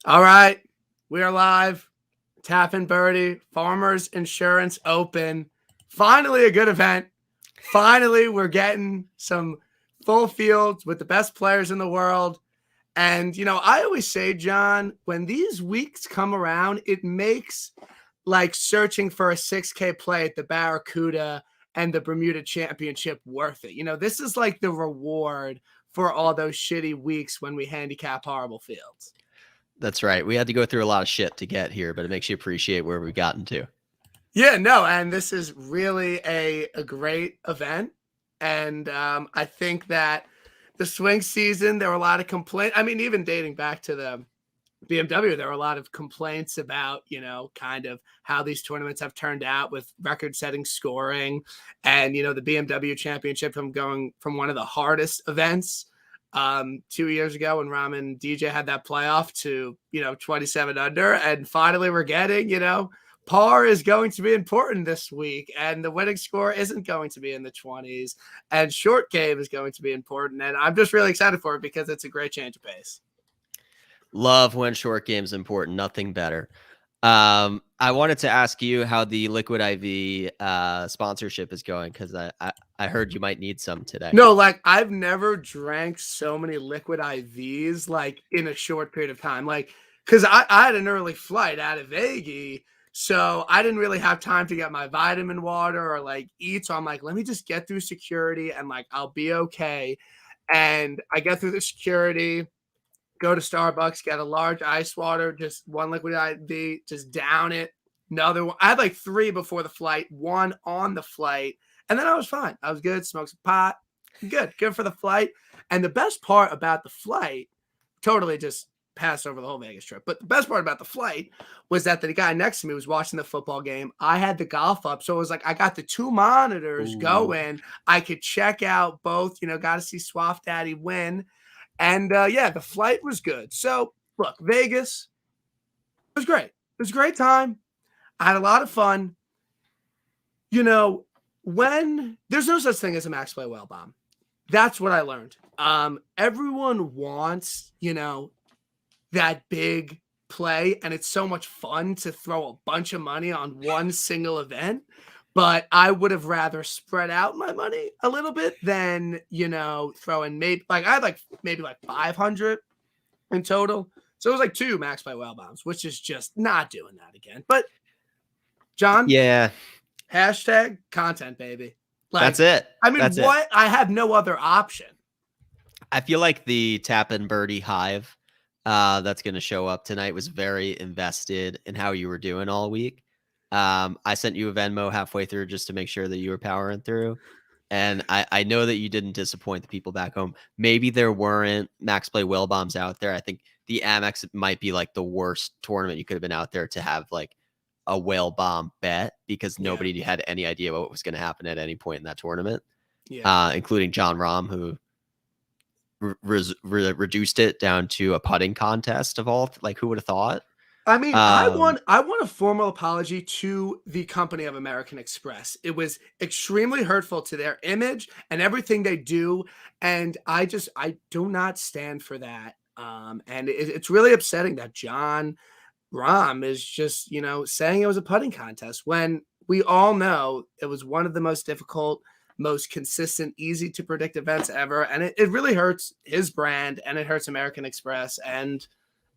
All right, we are live. Tapping Birdie, Farmers Insurance Open. Finally, a good event. Finally, we're getting some full fields with the best players in the world. And, I always say, John, when these weeks come around, it makes like searching for a 6K play at the Barracuda and the Bermuda Championship worth it. This is like the reward for all those shitty weeks when we handicap horrible fields. That's right. We had to go through a lot of shit to get here, but it makes you appreciate where we've gotten to. Yeah, no, and this is really a great event. And I think that the swing season, there were a lot of complaints. I mean, even dating back to the BMW, there were a lot of complaints about, kind of how these tournaments have turned out with record-setting scoring. And, the BMW Championship from going from one of the hardest events 2 years ago when Rahm and DJ had that playoff to, 27 under. And finally we're getting, par is going to be important this week, and the winning score isn't going to be in the 20s, and short game is going to be important. And I'm just really excited for it because it's a great change of pace. Love when short game's important. Nothing better. I wanted to ask you how the Liquid IV sponsorship is going, because I heard you might need some today. No, like I've never drank so many Liquid IVs like in a short period of time. Like, because I had an early flight out of Vegas, so I didn't really have time to get my vitamin water or like eat. So I'm like, let me just get through security and like I'll be okay. And I get through the security, go to Starbucks, get a large ice water, just one Liquid IV, just down it. Another one. I had like 3 before the flight, 1 on the flight, and then I was fine. I was good. Smoked some pot. Good for the flight. And the best part about the flight, totally just passed over the whole Vegas trip, but the best part about the flight was that the guy next to me was watching the football game. I had the golf up, so it was like I got the 2 monitors going. I could check out both. Got to see Swaff Daddy win. And, the flight was good. So, look, Vegas was great. It was a great time. I had a lot of fun. When there's no such thing as a max play whale bomb. That's what I learned. Everyone wants, that big play, and it's so much fun to throw a bunch of money on one single event. But I would have rather spread out my money a little bit than, throwing maybe like I had maybe 500 in total. So it was like 2 max play whale bombs, which is just not doing that again. But John, yeah, hashtag content, baby. That's it. I mean, what? I have no other option. I feel like the Tap and Birdie hive that's going to show up tonight was very invested in how you were doing all week. I sent you a Venmo halfway through just to make sure that you were powering through. And I know that you didn't disappoint the people back home. Maybe there weren't max play whale bombs out there. I think the Amex might be like the worst tournament you could have been out there to have like a whale bomb bet, because nobody had any idea what was going to happen at any point in that tournament, including John Rahm, who reduced it down to a putting contest of all. Like, who would have thought? I mean, I want a formal apology to the company of American Express. It was extremely hurtful to their image and everything they do. And I do not stand for that. And it's really upsetting that John Rahm is just, saying it was a putting contest when we all know it was one of the most difficult, most consistent, easy to predict events ever. And it really hurts his brand, and it hurts American Express, and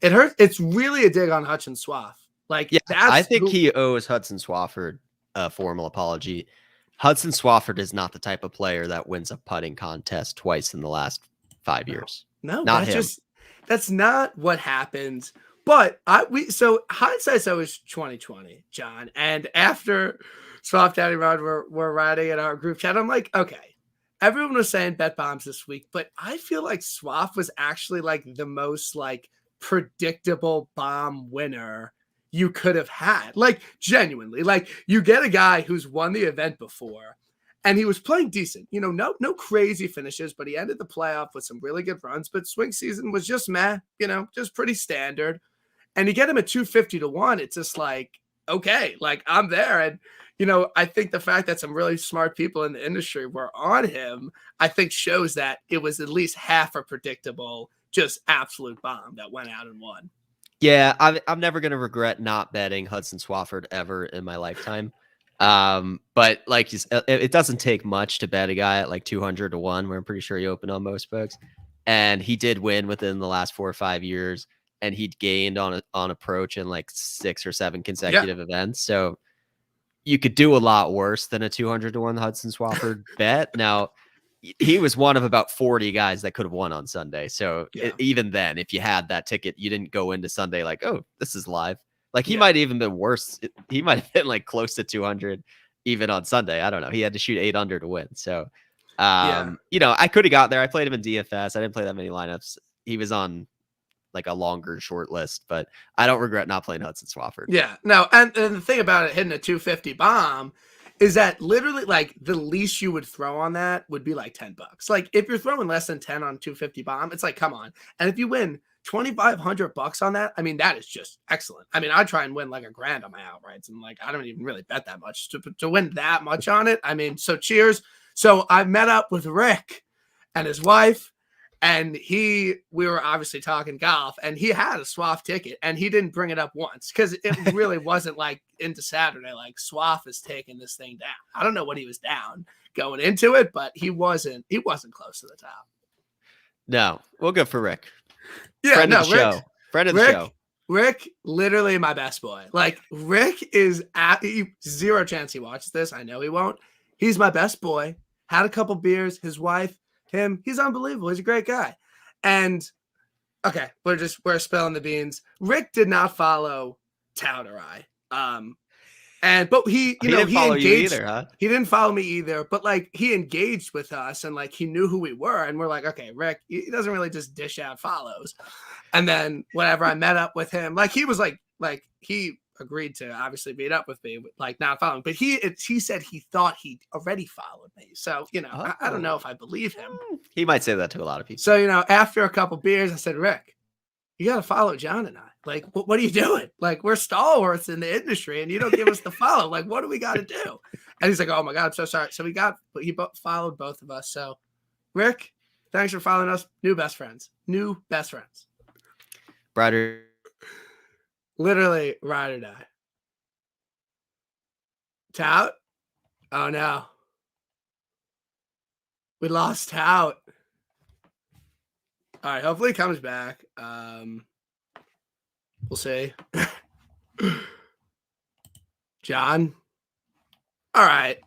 it hurts. It's really a dig on Hudson Swaff. Like, I think he owes Hudson Swafford a formal apology. Hudson Swafford is not the type of player that wins a putting contest twice in the last 5 years. No, not him. That's not what happened. But hindsight's always 2020, John. And after Swaff Daddy Rod were writing in our group chat, I'm like, okay, everyone was saying bet bombs this week, but I feel like Swaff was actually like the most like predictable bomb winner you could have had. Like, genuinely, like, you get a guy who's won the event before and he was playing decent, no crazy finishes, but he ended the playoff with some really good runs. But swing season was just meh, just pretty standard. And you get him at 250 to 1. It's just like, okay, like, I'm there. And I think the fact that some really smart people in the industry were on him, I think shows that it was at least half a predictable, just absolute bomb that went out and won. Yeah, I'm never gonna regret not betting Hudson Swafford ever in my lifetime. But like it doesn't take much to bet a guy at like 200 to 1, where I'm pretty sure he opened on most books. And he did win within the last 4 or 5 years, and he'd gained on approach in like 6 or 7 Yeah. consecutive events. So you could do a lot worse than a 200 to 1 Hudson Swafford bet. Now, he was one of about 40 guys that could have won on Sunday. So Yeah. even then, if you had that ticket, you didn't go into Sunday like, oh, this is live. Like he Yeah. might have even been worse. He might have been like close to 200 even on Sunday. I don't know. He had to shoot 8 under to win. So, Yeah. you know, I could have got there. I played him in DFS. I didn't play that many lineups. He was on like a longer short list, but I don't regret not playing Hudson Swafford. Yeah. No, and the thing about it hitting a 250 bomb is that literally like the least you would throw on that would be like $10. Like if you're throwing less than 10 on 250 bomb, it's like, come on. And if you win $2,500 on that, I mean, that is just excellent. I mean, I try and win like $1,000 on my outrights, and like I don't even really bet that much to win that much on it. I mean, so cheers. So I met up with Rick and his wife, and we were obviously talking golf, and he had a Swaff ticket, and he didn't bring it up once because it really wasn't like into Saturday. Like Swaff is taking this thing down. I don't know what he was down going into it, but he wasn't close to the top. No, well, good for Rick. Yeah, Friend of the show. Friend of the show. Rick, literally my best boy. Like Rick is zero chance he watches this. I know he won't. He's my best boy. Had a couple beers. His wife, him. He's unbelievable. He's a great guy. And okay, we're spilling the beans. Rick did not follow Tout or I. But he didn't follow engaged. You either, huh? He didn't follow me either, but like he engaged with us and like he knew who we were, and we're like, okay, Rick, he doesn't really just dish out follows. And then whenever I met up with him, like he was like he agreed to obviously meet up with me, like not following, but he said he thought he already followed me. So I don't know if I believe him. He might say that to a lot of people. So after a couple beers, I said, Rick, you got to follow John and I. Like, what are you doing? Like, we're stalwarts in the industry, and you don't give us the follow. Like, what do we got to do? And he's like, oh my God, I'm so sorry. So he followed both of us. So, Rick, thanks for following us. New best friends. Brighter. Literally, ride or die. Tout? Oh no. We lost Tout. All right, hopefully he comes back. We'll see. John. All right.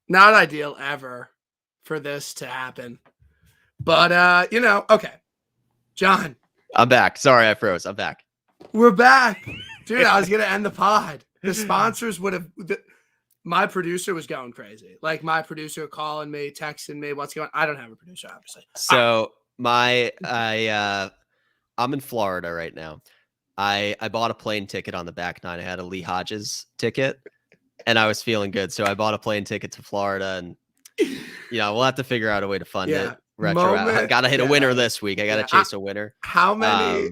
Not ideal ever for this to happen. But okay. John. I'm back. Sorry, I froze. I'm back. We're back. Dude, I was gonna end the pod. The sponsors would have my producer was going crazy. Like my producer calling me, texting me, what's going on? I don't have a producer, obviously. So I'm in Florida right now. I bought a plane ticket on the back nine. I had a Lee Hodges ticket, and I was feeling good. So I bought a plane ticket to Florida, and we'll have to figure out a way to fund it. Retro. I gotta hit a winner this week. I gotta chase a winner. How many?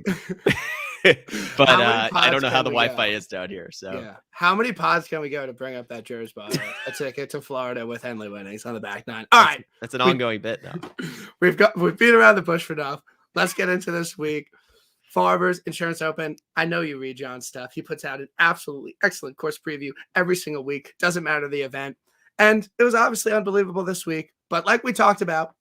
But I don't know how the Wi-Fi is down here. So how many pods can we go to bring up that Jersey bottle? A ticket to Florida with Henley winnings on the back nine. All right, that's an ongoing bit now. We've beat around the bush for enough. Let's get into this week. Farber's Insurance Open. I know you read John's stuff. He puts out an absolutely excellent course preview every single week. Doesn't matter the event. And it was obviously unbelievable this week. But like we talked about,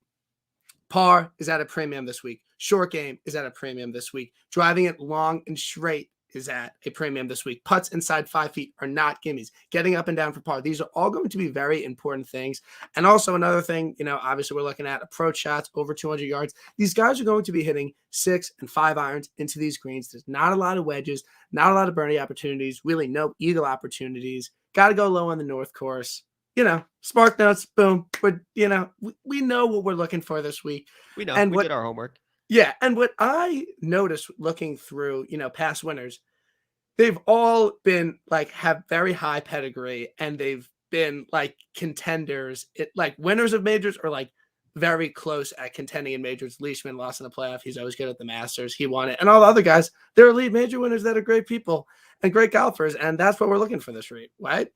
par is at a premium this week. Short game is at a premium this week. Driving it long and straight is at a premium this week. Putts inside 5 feet are not gimmies. Getting up and down for par. These are all going to be very important things. And also another thing, obviously we're looking at approach shots over 200 yards. These guys are going to be hitting 6 and 5 irons into these greens. There's not a lot of wedges, not a lot of birdie opportunities, really no eagle opportunities. Got to go low on the North course. Spark notes, boom. But, we know what we're looking for this week. We know. And we did our homework. Yeah, and what I noticed looking through, past winners, they've all been have very high pedigree, and they've been contenders. Winners of majors are very close at contending in majors. Leishman lost in the playoff. He's always good at the Masters. He won it, and all the other guys, they're elite major winners that are great people and great golfers, and that's what we're looking for this week, right?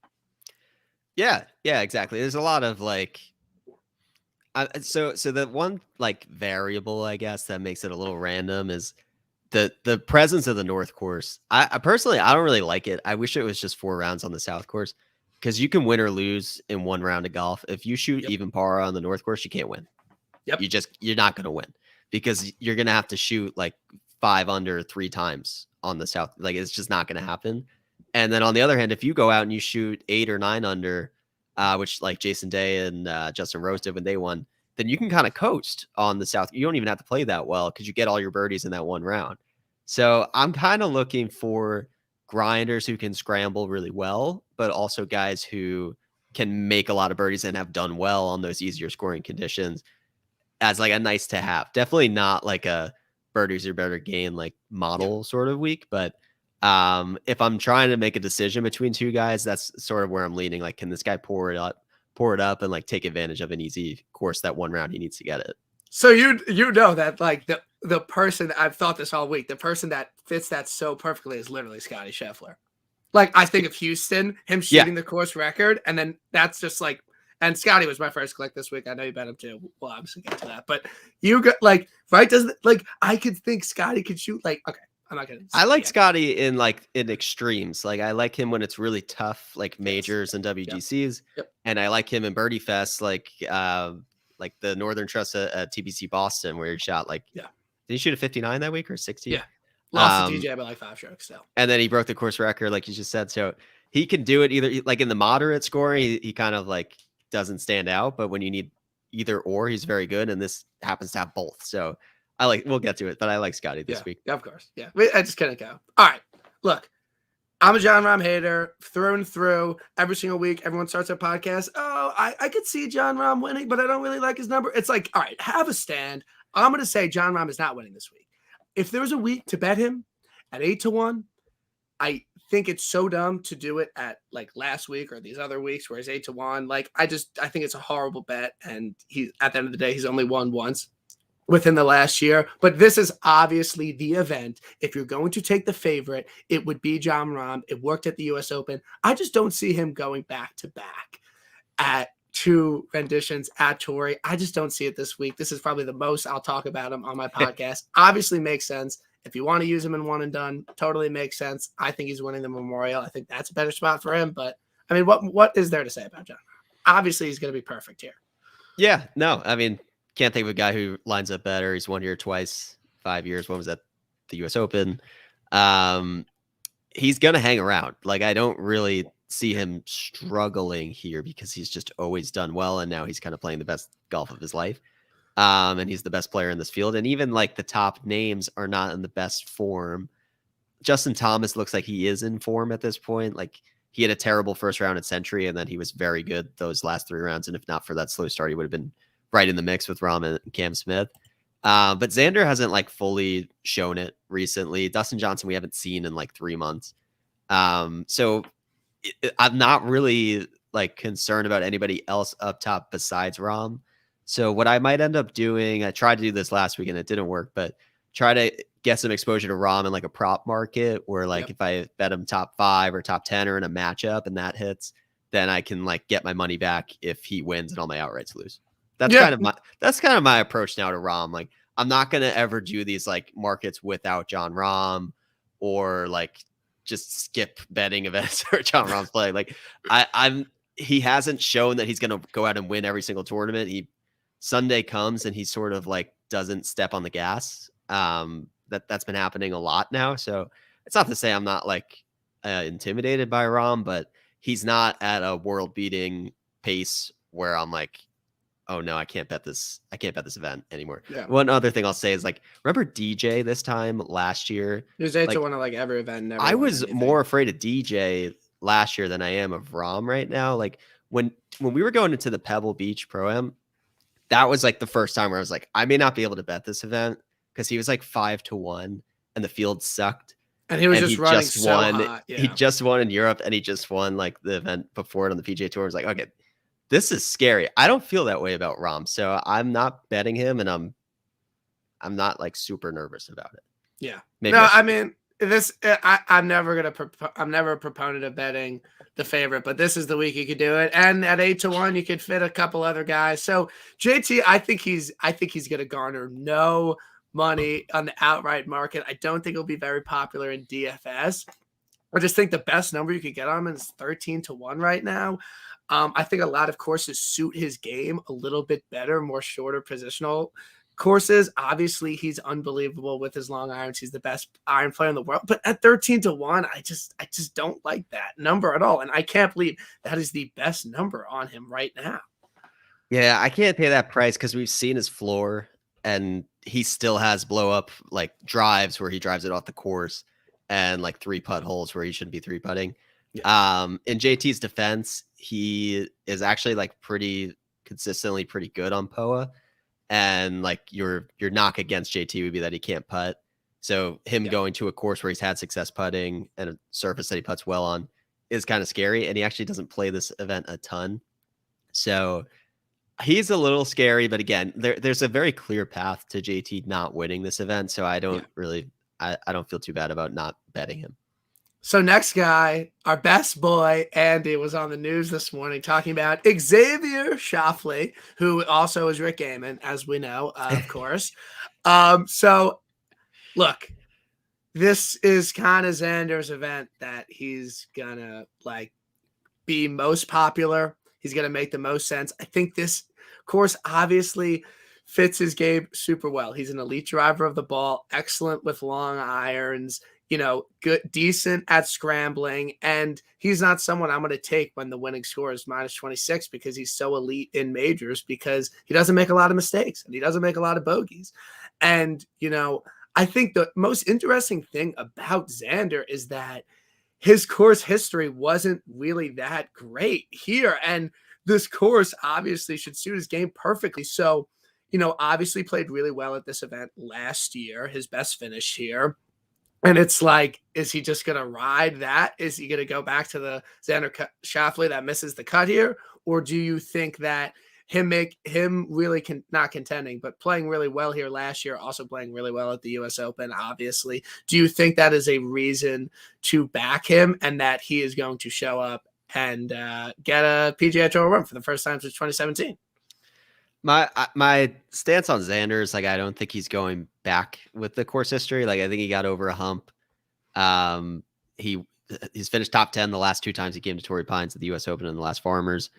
Yeah, exactly. There's a lot of so the one variable, I guess, that makes it a little random is the presence of the North course. I personally, I don't really like it. I wish it was just 4 rounds on the South course because you can win or lose in 1 round of golf. If you shoot even par on the North course, you can't win. Yep. You're not going to win because you're going to have to shoot like 5 under 3 times on the South. Like it's just not going to happen. And then on the other hand, if you go out and you shoot 8 or 9 under, which like Jason Day and Justin Rose did when they won, then you can kind of coast on the South. You don't even have to play that well because you get all your birdies in that 1 round. So I'm kind of looking for grinders who can scramble really well, but also guys who can make a lot of birdies and have done well on those easier scoring conditions as like a nice to have. Definitely not like a birdies are better game like model sort of week, but if I'm trying to make a decision between 2 guys, that's sort of where I'm leaning. Like, can this guy pour it up and like take advantage of an easy course that 1 round he needs to get it? So you know that like the person, I've thought this all week, the person that fits that so perfectly is literally Scotty Scheffler. Like I think of Houston, him shooting the course record, and then that's just like, and Scotty was my first click this week. I know you bet him too. We'll obviously get to that, but you got like, right? Doesn't like, I could think Scotty could shoot like, okay, I'm not gonna. I like Scotty in extremes. Like I like him when it's really tough, like majors and WGCs, and I like him in Birdie Fest, like the Northern Trust at TPC Boston, where he shot like, did he shoot a 59 that week or 60? Yeah, lost to DJ by like 5 strokes still, and then he broke the course record, like you just said. So he can do it either like in the moderate scoring, he kind of like doesn't stand out, but when you need either or, he's very good, and this happens to have both. So we'll get to it, but I like Scotty this week. Of course. Yeah. I just couldn't go. All right. Look, I'm a Jon Rahm hater through and through. Every single week, everyone starts their podcast. Oh, I could see Jon Rahm winning, but I don't really like his number. It's like, all right, have a stand. I'm going to say Jon Rahm is not winning this week. If there was a week to bet him at 8-1, I think it's so dumb to do it at like last week or these other weeks where he's 8-1. Like, I think it's a horrible bet. And at the end of the day, he's only won once within the last year. But this is obviously the event. If you're going to take the favorite, it would be Jon Rahm. It worked at the US Open. I just don't see him going back to back at 2 renditions at Torrey. I just don't see it this week. This is probably the most I'll talk about him on my podcast. Obviously makes sense. If you want to use him in 1 and done, totally makes sense. I think he's winning the Memorial. I think that's a better spot for him. But I mean, what is there to say about Jon Rahm? Obviously, he's going to be perfect here. Yeah, no, I mean, can't think of a guy who lines up better. He's won here twice, 5 years. One was at the US Open. He's going to hang around. Like, I don't really see him struggling here because he's just always done well. And now he's kind of playing the best golf of his life. And he's the best player in this field. And even like the top names are not in the best form. Justin Thomas looks like he is in form at this point. Like, he had a terrible first round at Century, and then he was very good those last 3 rounds. And if not for that slow start, he would have been right in the mix with Rahm and Cam Smith. But Xander hasn't like fully shown it recently. Dustin Johnson, we haven't seen in like 3 months. So I'm not really like concerned about anybody else up top besides Rahm. So what I might end up doing, I tried to do this last week and it didn't work, but try to get some exposure to Rahm in like a prop market where like if I bet him top 5 or top 10 or in a matchup and that hits, then I can like get my money back if he wins and all my outrights lose. That's kind of my approach now to Rahm. Like, I'm not going to ever do these like markets without Jon Rahm or like just skip betting events or Jon Rahm's play. Like he hasn't shown that he's going to go out and win every single tournament. Sunday comes and he sort of like doesn't step on the gas. That's been happening a lot now. So it's not to say I'm not like intimidated by Rahm, but he's not at a world beating pace where I'm like, oh no, I can't bet this event anymore. Yeah. One other thing I'll say is like, remember DJ this time last year? He was 8-1 at like every event. I was more afraid of DJ last year than I am of Rahm right now. Like when we were going into the Pebble Beach Pro-Am, that was like the first time where I was like, I may not be able to bet this event because he was like 5-1 and the field sucked. And he was just running so hot. Yeah. He just won in Europe and he just won like the event before it on the PGA Tour. I was like, okay, this is scary. I don't feel that way about Rahm, so I'm not betting him, and I'm not like super nervous about it. Yeah, maybe I mean this. I'm never a proponent of betting the favorite, but this is the week you could do it. And at 8-1, you could fit a couple other guys. So JT, I think he's going to garner no money on the outright market. I don't think it'll be very popular in DFS. I just think the best number you could get on him is 13-1 right now. I think a lot of courses suit his game a little bit better, more shorter positional courses. Obviously, he's unbelievable with his long irons. He's the best iron player in the world. But at 13-1, I just don't like that number at all. And I can't believe that is the best number on him right now. Yeah, I can't pay that price because we've seen his floor, and he still has blow up like drives where he drives it off the course, and like 3-putt holes where he shouldn't be 3-putting. Yeah. In JT's defense, he is actually like pretty consistently pretty good on POA, and like your knock against JT would be that he can't putt. So him going to a course where he's had success putting and a surface that he putts well on is kind of scary, and he actually doesn't play this event a ton. So he's a little scary, but again, there's a very clear path to JT not winning this event. So I don't really, I don't feel too bad about not betting him. So next guy, our best boy, Andy, was on the news this morning talking about Xavier Schauffele, who also is Rick Gaiman, as we know, of course. So look, this is kind of Xander's event that he's gonna like be most popular. He's gonna make the most sense. I think this course obviously fits his game super well. He's an elite driver of the ball, excellent with long irons, you know, good, decent at scrambling. And he's not someone I'm going to take when the winning score is -26 because he's so elite in majors, because he doesn't make a lot of mistakes and he doesn't make a lot of bogeys. And, you know, I think the most interesting thing about Xander is that his course history wasn't really that great here. And this course obviously should suit his game perfectly. So, you know, obviously played really well at this event last year, his best finish here. And it's like, is he just going to ride that? Is he going to go back to the Xander Schauffele that misses the cut here? Or do you think that him really not contending, but playing really well here last year, also playing really well at the US Open, obviously. Do you think that is a reason to back him and that he is going to show up and get a PGA Tour run for the first time since 2017? My stance on Xander is like, I don't think he's going back with the course history. Like, I think he got over a hump. He's finished top 10 the last 2 times he came to Torrey Pines at the US Open and the last Farmers.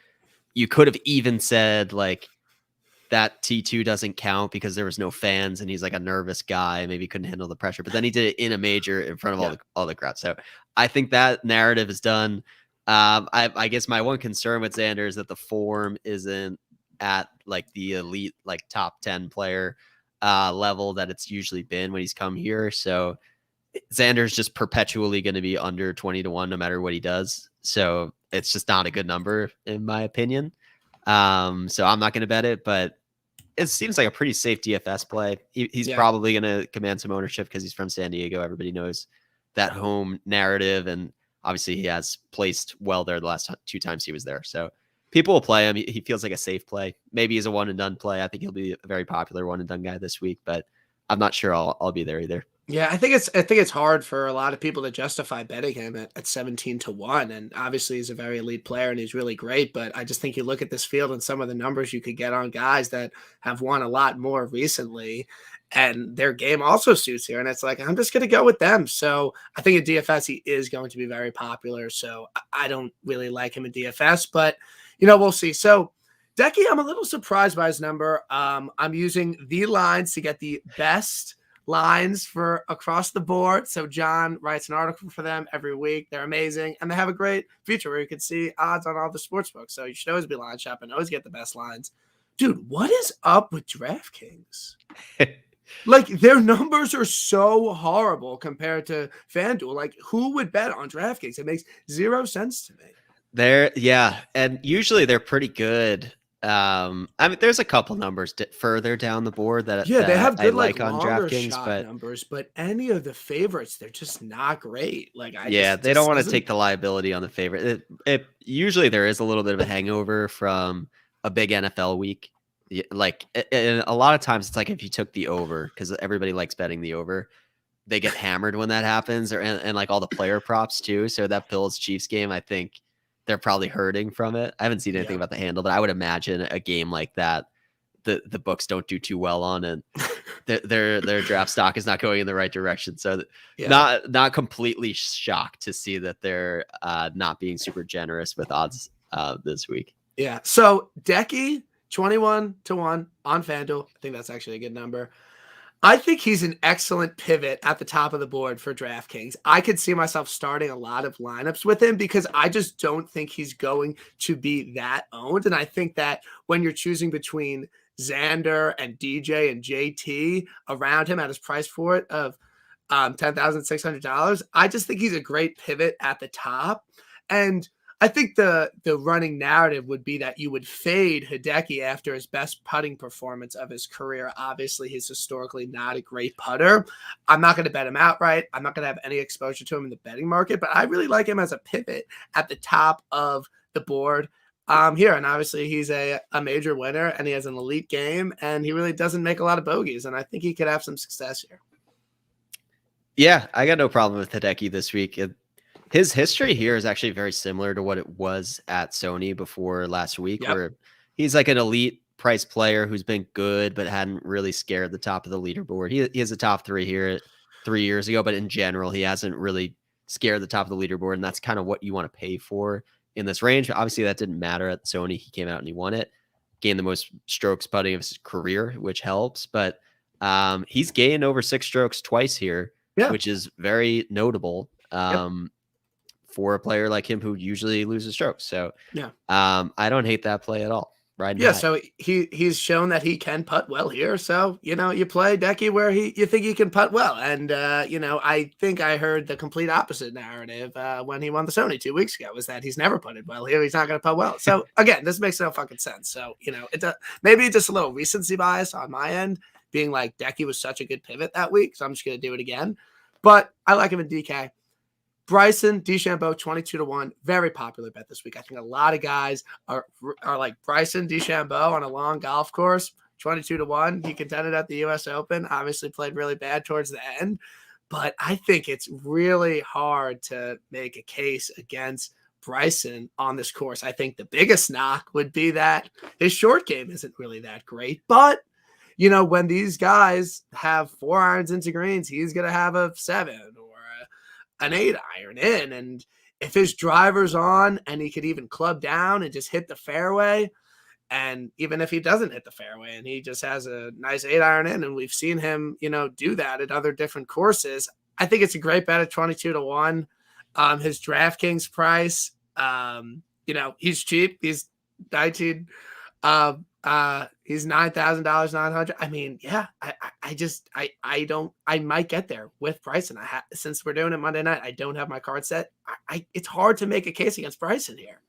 You could have even said like that T2 doesn't count because there was no fans and he's like a nervous guy. Maybe he couldn't handle the pressure, but then he did it in a major in front of all the crowd. So I think that narrative is done. I guess my one concern with Xander is that the form isn't at like the elite, like top 10 player level that it's usually been when he's come here. So Xander's just perpetually going to be under 20-1 no matter what he does. So it's just not a good number in my opinion. So I'm not going to bet it, but it seems like a pretty safe DFS play. He's probably going to command some ownership because he's from San Diego. Everybody knows that home narrative, and obviously he has placed well there the last 2 times he was there. So people will play him. He feels like a safe play. Maybe he's a one and done play. I think he'll be a very popular one and done guy this week, but I'm not sure I'll be there either. Yeah, I think it's hard for a lot of people to justify betting him at 17-1. And obviously he's a very elite player and he's really great. But I just think you look at this field and some of the numbers you could get on guys that have won a lot more recently, and their game also suits here. And it's like, I'm just going to go with them. So I think at DFS, he is going to be very popular. So I don't really like him in DFS, but you know, we'll see. So Decky, I'm a little surprised by his number. I'm using the lines to get the best lines for across the board. So John writes an article for them every week. They're amazing. And they have a great feature where you can see odds on all the sports books. So you should always be line shopping, always get the best lines. Dude, what is up with DraftKings? Like, their numbers are so horrible compared to FanDuel. Like, who would bet on DraftKings? It makes zero sense to me. And usually they're pretty good. I mean, there's a couple numbers further down the board that they have good I like on DraftKings, but numbers. But any of the favorites, they're just not great. Like, they don't want to take the liability on the favorite. It usually there is a little bit of a hangover from a big NFL week. Like, and a lot of times it's like if you took the over, because everybody likes betting the over, they get hammered when that happens, and like all the player props too. So that Bills Chiefs game, I think they're probably hurting from it. I haven't seen anything about the handle, but I would imagine a game like that, the books don't do too well on, and their draft stock is not going in the right direction. So not completely shocked to see that they're not being super generous with odds this week. Yeah. So Decky 21-1 on FanDuel. I think that's actually a good number. I think he's an excellent pivot at the top of the board for DraftKings. I could see myself starting a lot of lineups with him because I just don't think he's going to be that owned. And I think that when you're choosing between Xander and DJ and JT around him at his price for it of $10,600, I just think he's a great pivot at the top. And I think the running narrative would be that you would fade Hideki after his best putting performance of his career. Obviously, he's historically not a great putter. I'm not going to bet him outright. I'm not going to have any exposure to him in the betting market, but I really like him as a pivot at the top of the board here. And obviously, he's a major winner, and he has an elite game, and he really doesn't make a lot of bogeys, and I think he could have some success here. Yeah, I got no problem with Hideki this week. His history here is actually very similar to what it was at Sony before last week, where he's like an elite price player who's been good, but hadn't really scared the top of the leaderboard. He has a top 3 here 3 years ago, but in general, he hasn't really scared the top of the leaderboard. And that's kind of what you want to pay for in this range. Obviously, that didn't matter at Sony. He came out and he won it, gained the most strokes putting of his career, which helps. But he's gained over 6 strokes twice here, which is very notable. For a player like him who usually loses strokes. So I don't hate that play at all. Right. Yeah. So he's shown that he can putt well here. So, you play Decky where you think he can putt well. And, I think I heard the complete opposite narrative when he won the Sony 2 weeks ago was that he's never putted well here. He's not going to putt well. So again, this makes no fucking sense. So, maybe just a little recency bias on my end being like Decky was such a good pivot that week. So I'm just going to do it again, but I like him in DK. Bryson DeChambeau 22-1, very popular bet this week. I think a lot of guys are like Bryson DeChambeau on a long golf course, 22-1. He contended at the U.S. Open, obviously played really bad towards the end, but I think it's really hard to make a case against Bryson on this course. I think the biggest knock would be that his short game isn't really that great, but when these guys have 4 irons into greens, he's going to have a 7 or an 8 iron in. And if his driver's on and he could even club down and just hit the fairway, and even if he doesn't hit the fairway and he just has a nice 8 iron in, and we've seen him, do that at other different courses, I think it's a great bet at 22-1. His DraftKings price, he's cheap. He's 19, he's $9,900. I mean, yeah, I might get there with Bryson. Since we're doing it Monday night, I don't have my card set. It's hard to make a case against Bryson here.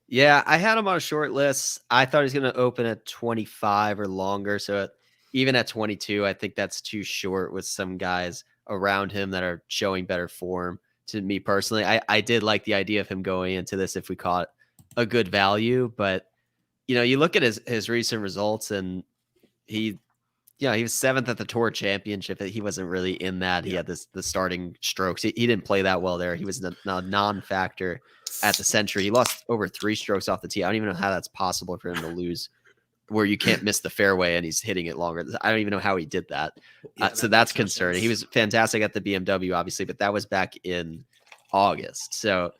Yeah, I had him on a short list. I thought he was going to open at 25 or longer. So even at 22, I think that's too short with some guys around him that are showing better form. To me personally, I did like the idea of him going into this if we caught a good value, but you look at his recent results, and he was 7th at the Tour Championship. He wasn't really in that. He had the starting strokes. He didn't play that well there. He was a non-factor at the Century. He lost over 3 strokes off the tee. I don't even know how that's possible for him to lose, where you can't miss the fairway and he's hitting it longer. I don't even know how he did that. So that's concerning. He was fantastic at the BMW, obviously, but that was back in August. So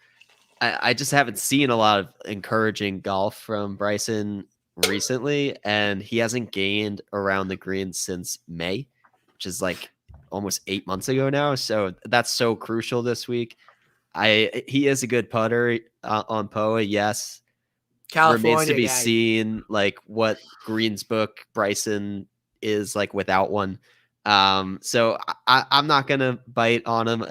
I just haven't seen a lot of encouraging golf from Bryson recently, and he hasn't gained around the green since May, which is like almost 8 months ago now. So that's so crucial this week. He is a good putter on POA, yes. California remains to be guy. seen, like what Green's book Bryson is like without one. So I'm not gonna bite on him.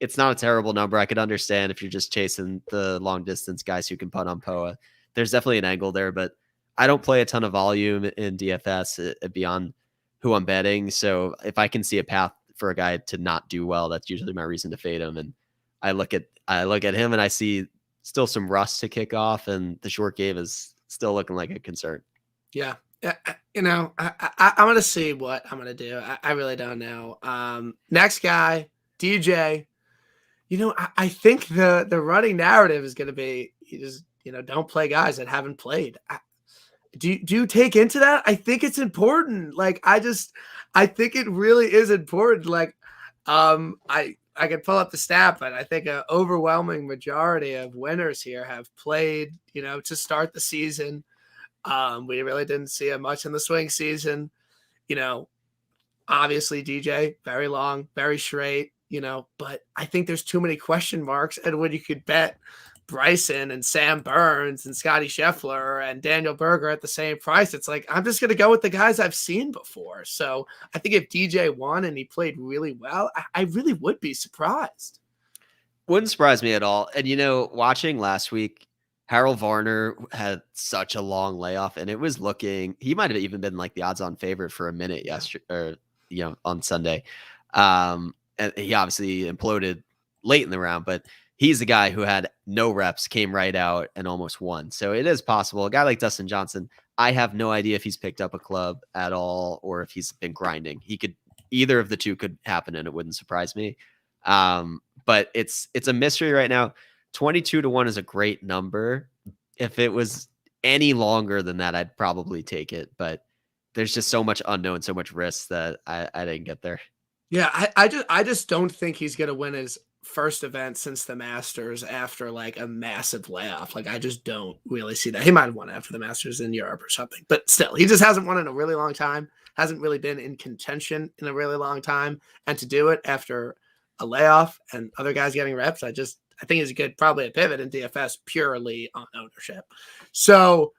It's not a terrible number. I could understand if you're just chasing the long distance guys who can putt on POA. There's definitely an angle there, but I don't play a ton of volume in DFS beyond who I'm betting. So if I can see a path for a guy to not do well, that's usually my reason to fade him. And I look at him and I see still some rust to kick off, and the short game is still looking like a concern. Yeah. I'm going to see what I'm going to do. I really don't know. Next guy, DJ. I think the running narrative is going to be, you just, don't play guys that haven't played. do you take into that? I think it's important. Like, I think it really is important. Like, I could pull up the stat, but I think an overwhelming majority of winners here have played, to start the season. We really didn't see it much in the swing season. You know, obviously DJ, very long, very straight, but I think there's too many question marks. And when you could bet Bryson and Sam Burns and Scotty Scheffler and Daniel Berger at the same price, it's like, I'm just going to go with the guys I've seen before. So I think if DJ won and he played really well, I really would be surprised. Wouldn't surprise me at all. And, watching last week, Harold Varner had such a long layoff, and it was he might have even been like the odds on favorite for a minute yesterday, or, on Sunday. And he obviously imploded late in the round, but he's the guy who had no reps, came right out and almost won. So it is possible. A guy like Dustin Johnson, I have no idea if he's picked up a club at all or if he's been grinding. Either of the two could happen, and it wouldn't surprise me. But it's a mystery right now. 22-1 is a great number. If it was any longer than that, I'd probably take it. But there's just so much unknown, so much risk that I didn't get there. Yeah, I just don't think he's gonna win his first event since the Masters after like a massive layoff. Like, I just don't really see that. He might have won after the Masters in Europe or something, but still, he just hasn't won in a really long time. Hasn't really been in contention in a really long time, and to do it after a layoff and other guys getting reps, I think he's probably a pivot in DFS purely on ownership. So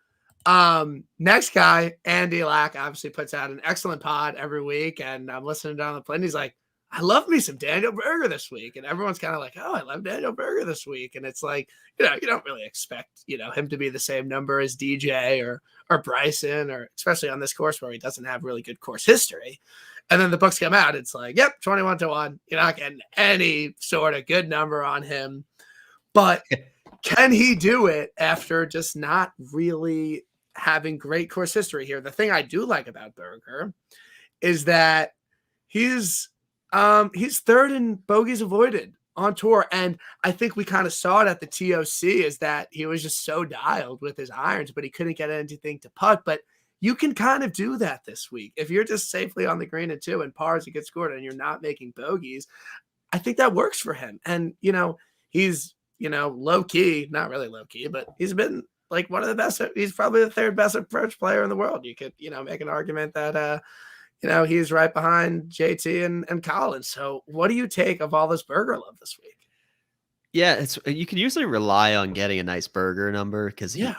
next guy, Andy Lack, obviously puts out an excellent pod every week, and I'm listening down the plane. He's like, I love me some Daniel Berger this week. And everyone's kind of like, oh, I love Daniel Berger this week. And it's like, you don't really expect, him to be the same number as DJ or Bryson, or especially on this course where he doesn't have really good course history. And then the books come out. It's like, yep, 21-1. You're not getting any sort of good number on him. But can he do it after just not really having great course history here? The thing I do like about Berger is that he's third in bogeys avoided on tour. And I think we kind of saw it at the TOC, is that he was just so dialed with his irons, but he couldn't get anything to putt. But you can kind of do that this week. If you're just safely on the green at 2 and pars to get scored and you're not making bogeys, I think that works for him. And, he's, low key, not really low key, but he's been like one of the best. He's probably the third best approach player in the world. You could, make an argument that, he's right behind JT and Collins. So what do you take of all this Berger love this week? Yeah, you can usually rely on getting a nice Berger number because you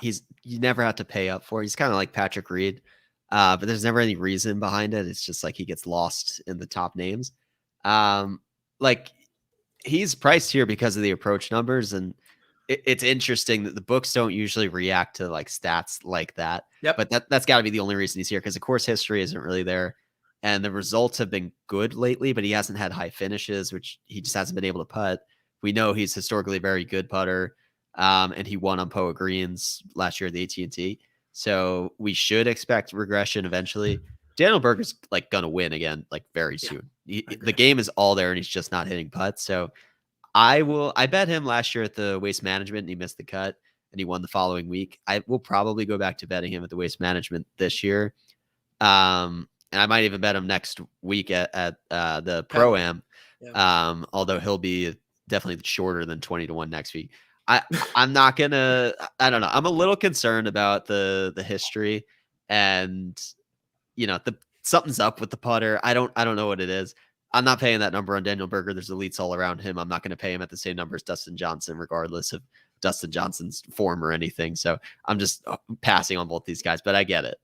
never have to pay up for it. He's kind of like Patrick Reed, but there's never any reason behind it. It's just like he gets lost in the top names. Like he's priced here because of the approach numbers, and it's interesting that the books don't usually react to like stats like that. Yep. But that's got to be the only reason he's here, because the course history isn't really there. And the results have been good lately, but he hasn't had high finishes, which he just hasn't been able to putt. We know he's historically a very good putter, and he won on POA greens last year at the AT&T. So we should expect regression eventually. Daniel Berger's like going to win again, like very soon. The game is all there, and he's just not hitting putts. So I bet him last year at the Waste Management, and he missed the cut, and he won the following week. I will probably go back to betting him at the Waste Management this year. And I might even bet him next week at the Pro-Am, although he'll be definitely shorter than 20-1 next week. I'm not gonna. I don't know. I'm a little concerned about the history, and something's up with the putter. I don't know what it is. I'm not paying that number on Daniel Berger. There's elites all around him. I'm not going to pay him at the same number as Dustin Johnson, regardless of Dustin Johnson's form or anything. So I'm just passing on both these guys, but I get it.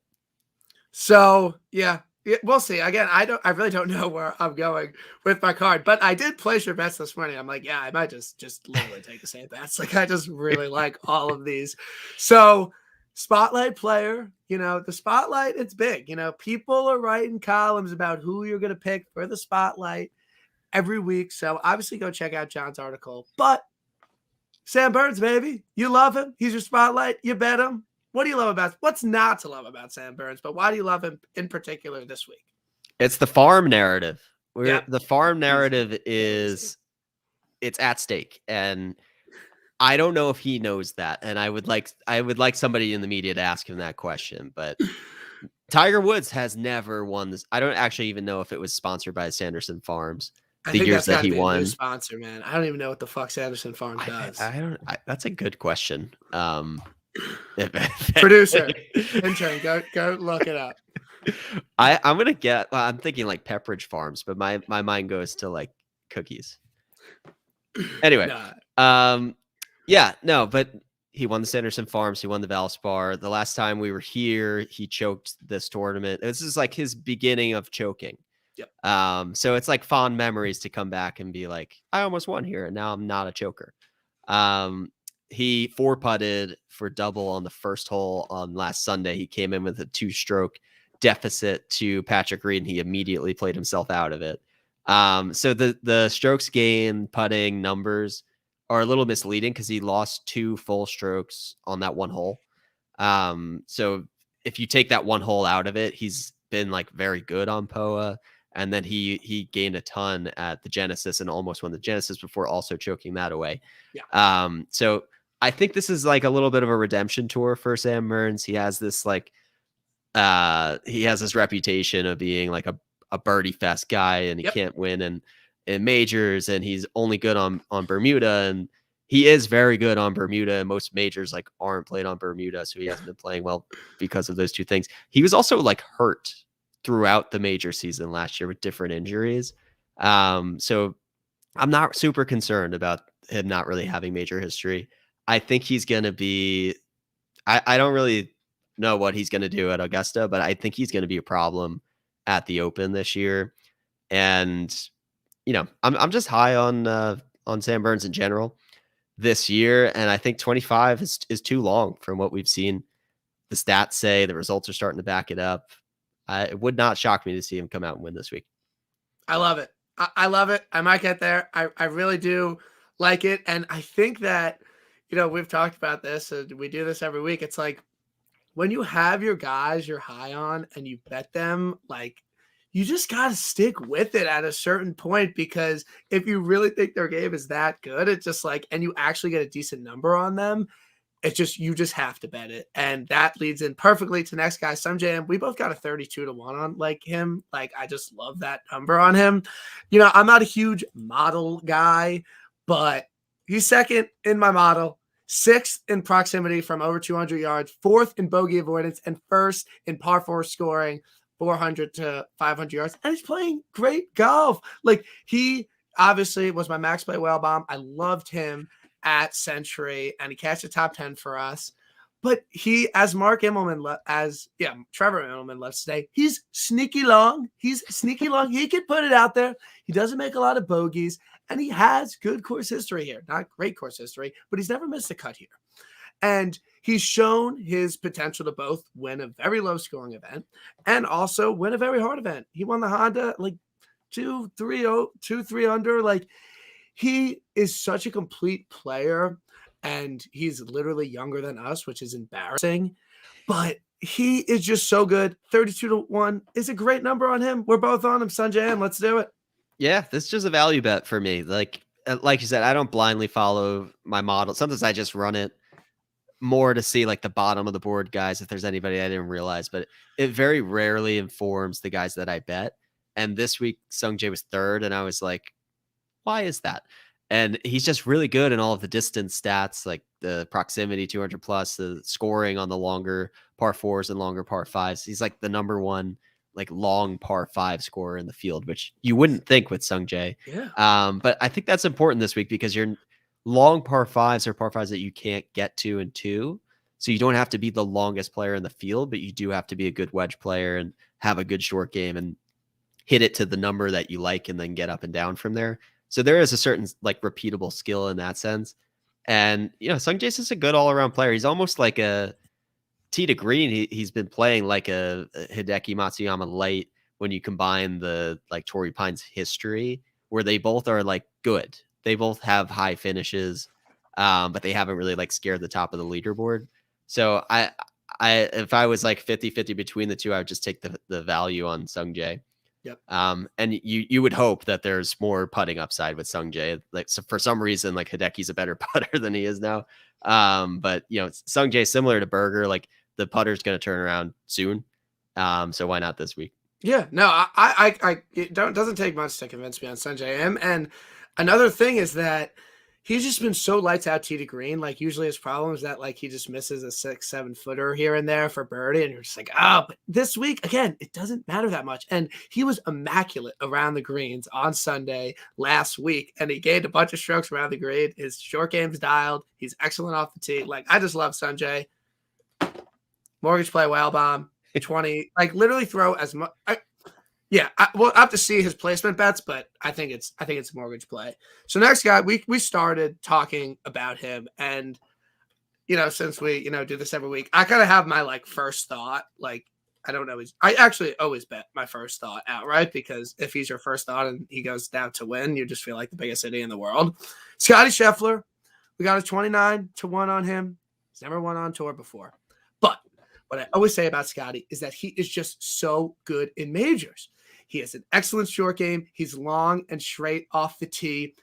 So yeah, we'll see. Again, I really don't know where I'm going with my card, but I did place your bets this morning. I'm like, yeah, I might just literally take the same bets. Like, I just really like all of these. So spotlight player, the spotlight, it's big. People are writing columns about who you're going to pick for the spotlight every week. So obviously go check out John's article, but Sam Burns, baby, you love him. He's your spotlight. You bet him. What do you love about, what's not to love about Sam Burns, but why do you love him in particular this week? It's the farm narrative. The farm narrative is, it's at stake. And I don't know if he knows that, and I would like somebody in the media to ask him that question. But Tiger Woods has never won this. I don't actually even know if it was sponsored by Sanderson Farms. I The think years that's that got to he be a new won, sponsor, man. I don't even know what the fuck Sanderson Farms does. I don't. That's a good question. Producer, intern, go look it up. I'm gonna get. I'm thinking like Pepperidge Farms, but my mind goes to like cookies. Anyway, Nah. yeah, no, but he won the Sanderson Farms. He won the Valspar. The last time we were here, he choked this tournament. This is like his beginning of choking. Yep. So it's like fond memories to come back and be like, I almost won here, and now I'm not a choker. He 4-putted for double on the first hole on last Sunday. He came in with a 2-stroke deficit to Patrick Reed, and he immediately played himself out of it. So the strokes gained putting numbers are a little misleading because he lost 2 full strokes on that one hole. So if you take that one hole out of it, he's been like very good on POA. And then he gained a ton at the Genesis and almost won the Genesis before also choking that away. Yeah. So I think this is like a little bit of a redemption tour for Sam Burns. He has this like he has this reputation of being like a birdie fest guy, and he can't win in majors, and he's only good on Bermuda, and he is very good on Bermuda, and most majors like aren't played on Bermuda, so he hasn't been playing well because of those two things. He was also like hurt throughout the major season last year with different injuries. So I'm not super concerned about him not really having major history. I think he's going to be, I don't really know what he's going to do at Augusta, but I think he's going to be a problem at the Open this year. And, you know, I'm just high on Sam Burns in general this year. And I think 25 is too long from what we've seen. The stats say the results are starting to back it up. It would not shock me to see him come out and win this week. I love it. I love it. I might get there. I really do like it. And I think that, you know, we've talked about this and we do this every week. It's like when you have your guys you're high on and you bet them, like you just got to stick with it at a certain point, because if you really think their game is that good, it's just like, and you actually get a decent number on them, it's just, you just have to bet it. And that leads in perfectly to next guy, Sungjae. And we both got a 32-1 on like him. Like, I just love that number on him. You know, I'm not a huge model guy, but he's second in my model, 6th in proximity from over 200 yards, 4th in bogey avoidance, and 1st in par 4 scoring, 400 to 500 yards. And he's playing great golf. Like, he obviously was my max play whale bomb. I loved him at Century, and he cashed the top 10 for us. But he, as Trevor Immelman loves to say, he's sneaky long. He's sneaky long. He can put it out there. He doesn't make a lot of bogeys, and he has good course history here. Not great course history, but he's never missed a cut here. And he's shown his potential to both win a very low scoring event and also win a very hard event. He won the Honda like 2-3 under. Like, he is such a complete player, and he's literally younger than us, which is embarrassing, but he is just so good. 32-1 is a great number on him. We're both on him, Sanjay, and let's do it. Yeah, this is just a value bet for me. Like you said, I don't blindly follow my model. Sometimes I just run it more to see like the bottom of the board guys, if there's anybody I didn't realize, but it very rarely informs the guys that I bet. And this week, Sungjae was 3rd, and I was like, why is that? And he's just really good in all of the distance stats, like the proximity 200 plus, the scoring on the longer par 4s and longer par 5s. He's like the number 1 like long par 5 scorer in the field, which you wouldn't think with Sungjae. Yeah. But I think that's important this week because your long par 5s are par 5s that you can't get to in 2. So you don't have to be the longest player in the field, but you do have to be a good wedge player and have a good short game and hit it to the number that you like and then get up and down from there. So there is a certain like repeatable skill in that sense. And, you know, Sungjae is a good all around player. He's almost like a tee to green. He's been playing like a Hideki Matsuyama light when you combine the like Torrey Pines history, where they both are like good. They both have high finishes, but they haven't really like scared the top of the leaderboard. So I if I was like 50-50 between the two, I would just take the value on Sungjae. Yep. And you would hope that there's more putting upside with Sungjae. Like, so for some reason, like Hideki's a better putter than he is now. But Sungjae, similar to Berger, like the putter's going to turn around soon. So why not this week? Yeah, no, it doesn't take much to convince me on Sanjay M. And another thing is that he's just been so lights out tee to green. Like usually his problem is that like he just misses a 6-7 footer here and there for birdie, and you're just like, oh, but this week again, it doesn't matter that much. And he was immaculate around the greens on Sunday last week, and he gained a bunch of strokes around the green. His short game's dialed. He's excellent off the tee. Like I just love Sanjay. Mortgage play whale bomb. 20, like literally throw as much. We'll have to see his placement bets, but I think it's a mortgage play. So next guy, we started talking about him, and since we do this every week, I kind of have my like first thought. Like I don't always, I actually always bet my first thought outright, because if he's your first thought and he goes down to win, you just feel like the biggest idiot in the world. Scotty Scheffler, we got a 29-1 on him. He's never won on tour before, but what I always say about Scotty is that he is just so good in majors. He has an excellent short game. He's long and straight off the tee.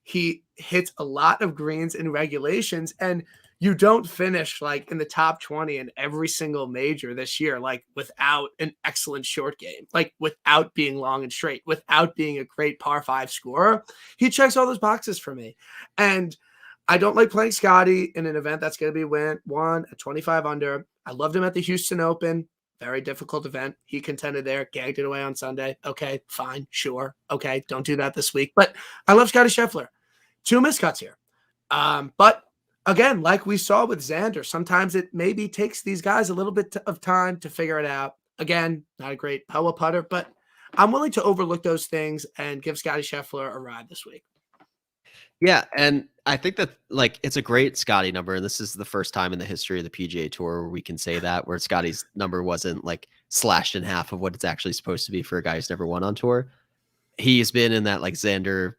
He hits a lot of greens in regulations, and you don't finish like in the top 20 in every single major this year, like without an excellent short game, like without being long and straight, without being a great par 5 scorer. He checks all those boxes for me. And I don't like playing Scotty in an event that's going to be won at 25 under. I loved him at the Houston Open. Very difficult event. He contended there, gagged it away on Sunday. Okay, fine, sure. Okay, don't do that this week. But I love Scotty Scheffler. 2 miscuts here. But again, like we saw with Xander, sometimes it maybe takes these guys a little bit of time to figure it out. Again, not a great POA putter, but I'm willing to overlook those things and give Scotty Scheffler a ride this week. Yeah, and I think that like it's a great Scotty number, and this is the first time in the history of the PGA Tour where we can say that, where Scotty's number wasn't like slashed in half of what it's actually supposed to be for a guy who's never won on tour. He's been in that like Xander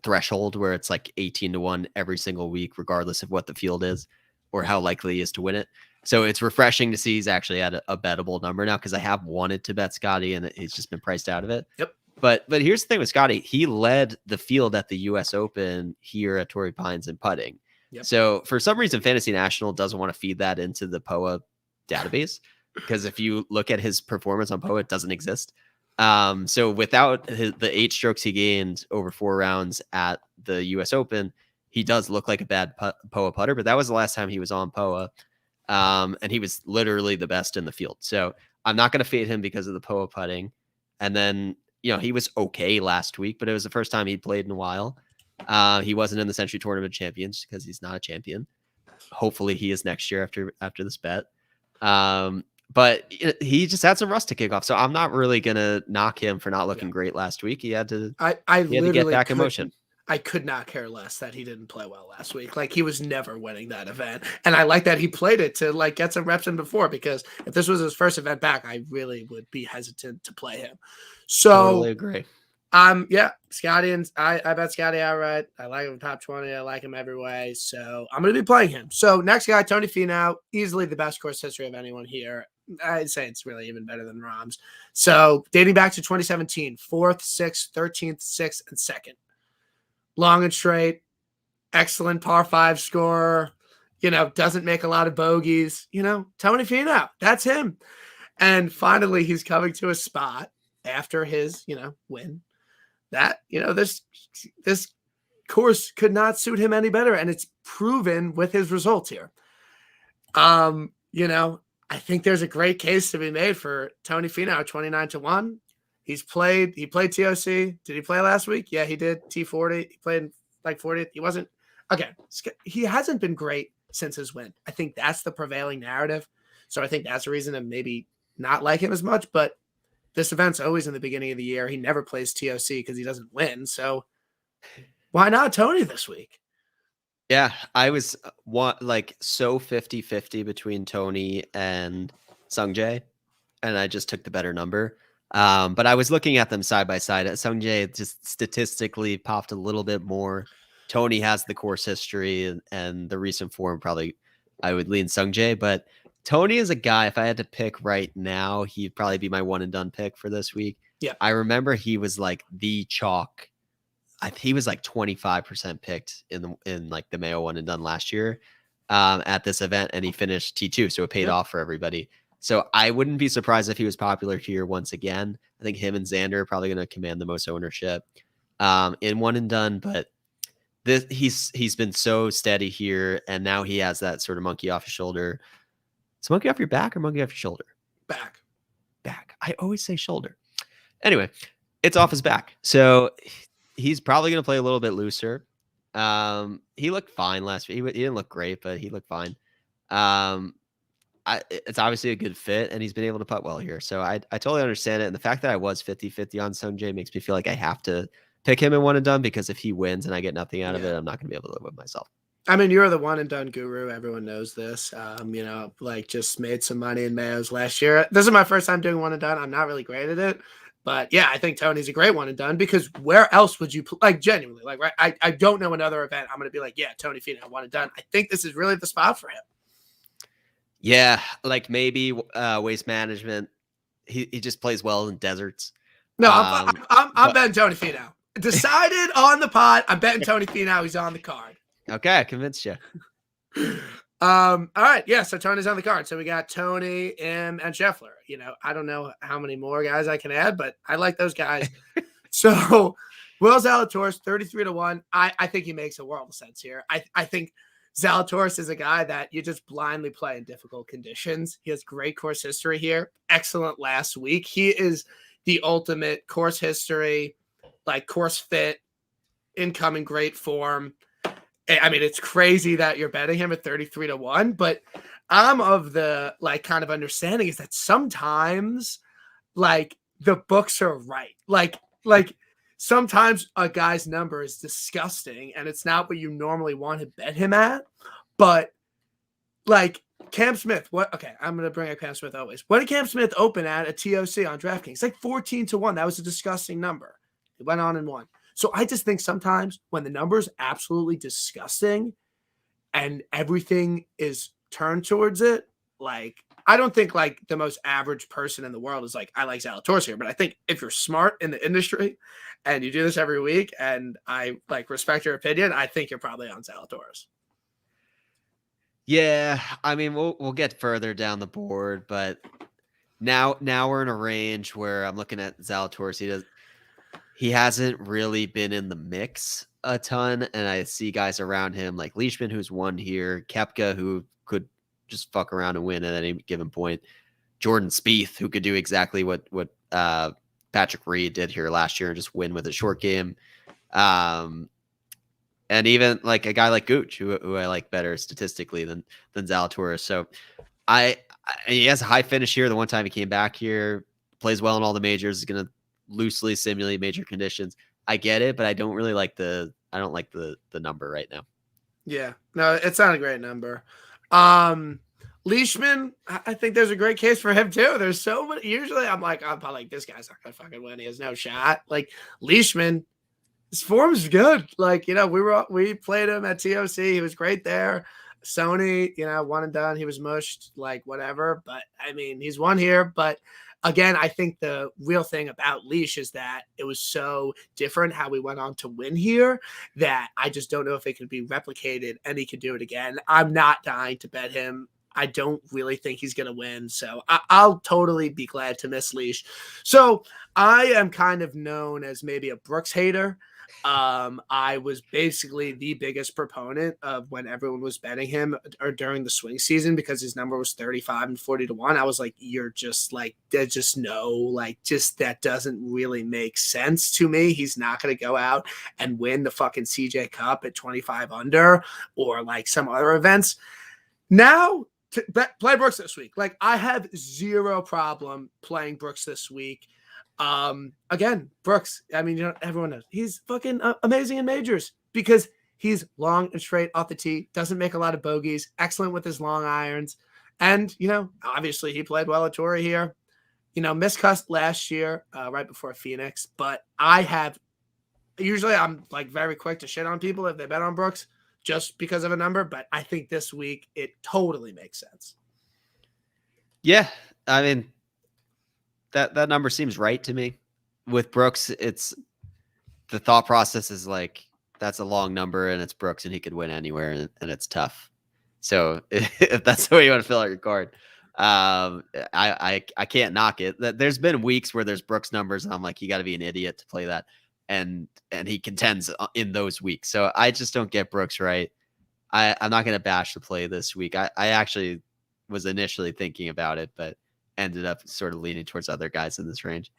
threshold where it's like 18-1 every single week, regardless of what the field is or how likely he is to win it. So it's refreshing to see he's actually at a bettable number now, because I have wanted to bet Scotty and he's just been priced out of it. Yep. But here's the thing with Scotty. He led the field at the U.S. Open here at Torrey Pines in putting. Yep. So for some reason, Fantasy National doesn't want to feed that into the POA database, because if you look at his performance on POA, it doesn't exist. So without the 8 strokes he gained over 4 rounds at the U.S. Open, he does look like a bad POA putter. But that was the last time he was on POA. And he was literally the best in the field. So I'm not going to fade him because of the POA putting. And then, he was okay last week, but it was the first time he'd played in a while. He wasn't in the Century Tournament Champions because he's not a champion. Hopefully he is next year after this bet. But he just had some rust to kick off. So I'm not really going to knock him for not looking great last week. He had to, he had to get back in motion. I could not care less that he didn't play well last week. Like he was never winning that event. And I like that he played it to like get some reps in before, because if this was his first event back, I really would be hesitant to play him. So totally agree. Scotty, and I bet Scotty outright. I like him top 20. I like him every way. So I'm going to be playing him. So next guy, Tony Finau, easily the best course history of anyone here. I'd say it's really even better than Rahm's. So dating back to 2017, 4th, 6th, 13th, 6th, and 2nd. Long and straight, excellent par 5 scorer, doesn't make a lot of bogeys, Tony Finau, that's him. And finally, he's coming to a spot after his, win that, this course could not suit him any better. And it's proven with his results here. I think there's a great case to be made for Tony Finau, 29-1. He played TOC. Did he play last week? Yeah, he did. T40. He played like 40th. He wasn't. Okay. He hasn't been great since his win. I think that's the prevailing narrative. So I think that's a reason to maybe not like him as much. But this event's always in the beginning of the year. He never plays TOC because he doesn't win. So why not Tony this week? Yeah, I was so 50-50 between Tony and Sungjae, and I just took the better number. But I was looking at them side by side. Sungjae just statistically popped a little bit more. Tony has the course history and the recent form. Probably I would lean Sungjae, but Tony is a guy, if I had to pick right now, he'd probably be my one and done pick for this week. Yeah. I remember he was like the chalk. He was like 25% picked in like the Mayo one and done last year at this event, and he finished T2, so it paid off for everybody. So I wouldn't be surprised if he was popular here once again. I think him and Xander are probably going to command the most ownership in one and done, but he's been so steady here, and now he has that sort of monkey off his shoulder. It's monkey off your back or monkey off your shoulder? Back. I always say shoulder. Anyway, it's off his back. So he's probably going to play a little bit looser. He looked fine last week. He didn't look great, but he looked fine. It's obviously a good fit, and he's been able to putt well here. So I totally understand it. And the fact that I was 50-50 on Sungjae makes me feel like I have to pick him in one and done, because if he wins and I get nothing out of it, I'm not going to be able to live with myself. I mean, you're the one and done guru. Everyone knows this. Like just made some money in Mayos last year. This is my first time doing one and done. I'm not really great at it, but yeah, I think Tony's a great one and done, because where else would you like genuinely like, right? I don't know another event I'm going to be like, yeah, Tony Finau one and done. I think this is really the spot for him. Yeah. Like maybe Waste Management. He just plays well in deserts. No, I'm betting Tony Finau. Decided on the pod. I'm betting Tony Finau. He's on the card. Okay, I convinced you. All right, yeah. So Tony's on the card. So we got Tony, and Scheffler. I don't know how many more guys I can add, but I like those guys. So Will Zalatoris 33-1. I think he makes a world of sense here. I think Zalatoris is a guy that you just blindly play in difficult conditions. He has great course history here. Excellent last week. He is the ultimate course history, like course fit, incoming great form. I mean, it's crazy that you're betting him at 33-1, but I'm of the like kind of understanding is that sometimes like the books are right. Like sometimes a guy's number is disgusting and it's not what you normally want to bet him at. But like Cam Smith, okay, I'm going to bring up Cam Smith always. What did Cam Smith open at a TOC on DraftKings? Like 14-1. That was a disgusting number. He went on and won. So I just think sometimes when the number is absolutely disgusting and everything is turned towards it, like I don't think like the most average person in the world is like, I like Zalatoris here. But I think if you're smart in the industry and you do this every week and I like respect your opinion, I think you're probably on Zalatoris. Yeah, I mean we'll get further down the board, but now we're in a range where I'm looking at Zalatoris. He hasn't really been in the mix a ton, and I see guys around him like Leishman, who's won here, Koepka, who could just fuck around and win at any given point, Jordan Spieth, who could do exactly what Patrick Reed did here last year and just win with a short game, and even like a guy like Gooch, who I like better statistically than Zalatoris. So he has a high finish here. The one time he came back here, plays well in all the majors, is going to loosely simulate major conditions. I get it, but I don't really like the number right now. Yeah, no, it's not a great number. Leishman, I think there's a great case for him too. There's so many. Usually I'm like this guy's not gonna fucking win. He has no shot. Like Leishman, his form's good. Like, we played him at TOC. He was great there. Sony, one and done. He was mushed, like whatever. But I mean, he's won here, but again, I think the real thing about Leash is that it was so different how we went on to win here that I just don't know if it could be replicated and he could do it again. I'm not dying to bet him. I don't really think he's going to win. So I'll totally be glad to miss Leash. So I am kind of known as maybe a Brooks hater. I was basically the biggest proponent of when everyone was betting him or during the swing season because his number was 35 and 40-1. I was like, you're just like, there's just no, like, just that doesn't really make sense to me. He's not going to go out and win the fucking CJ Cup at 25 under or like some other events. Now, play Brooks this week. Like, I have zero problem playing Brooks this week. Again, Brooks, I mean, everyone knows he's fucking amazing in majors because he's long and straight off the tee, doesn't make a lot of bogeys, excellent with his long irons. And, obviously he played well at Torrey here, miscussed last year, right before Phoenix, but usually I'm like very quick to shit on people if they bet on Brooks just because of a number, but I think this week it totally makes sense. Yeah. I mean, that number seems right to me. with Brooks, it's the thought process is like that's a long number and it's Brooks and he could win anywhere and it's tough. So if that's the way you want to fill out your card, I can't knock it. There's been weeks where there's Brooks numbers and I'm like, you got to be an idiot to play that, and he contends in those weeks. So I just don't get Brooks right. I'm not going to bash the play this week. I actually was initially thinking about it, but ended up sort of leaning towards other guys in this range.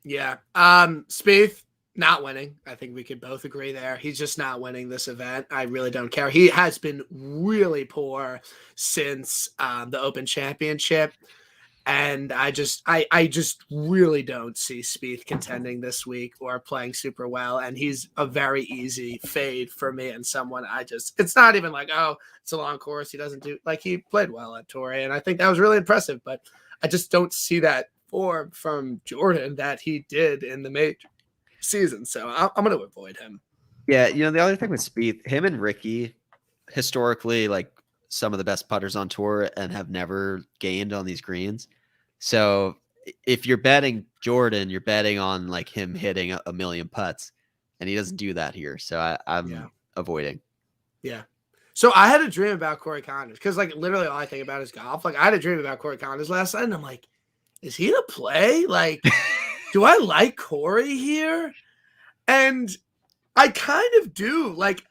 Yeah. Spieth not winning. I think we could both agree there. He's just not winning this event. I really don't care. He has been really poor since the Open Championship. And I just really don't see Spieth contending this week or playing super well. And he's a very easy fade for me and someone it's not even like, oh, it's a long course. He doesn't do like he played well at Torrey. And I think that was really impressive, but I just don't see that form from Jordan that he did in the major season. So I'm going to avoid him. Yeah. The other thing with Spieth, him and Ricky historically, like, some of the best putters on tour and have never gained on these greens. So if you're betting Jordan, you're betting on like him hitting a million putts, and he doesn't do that here. So I'm avoiding. Yeah. So I had a dream about Corey Connors because like literally all I think about is golf. Like I had a dream about Corey Connors last night and I'm like, is he to play? Like, do I like Corey here? And I kind of do. Like,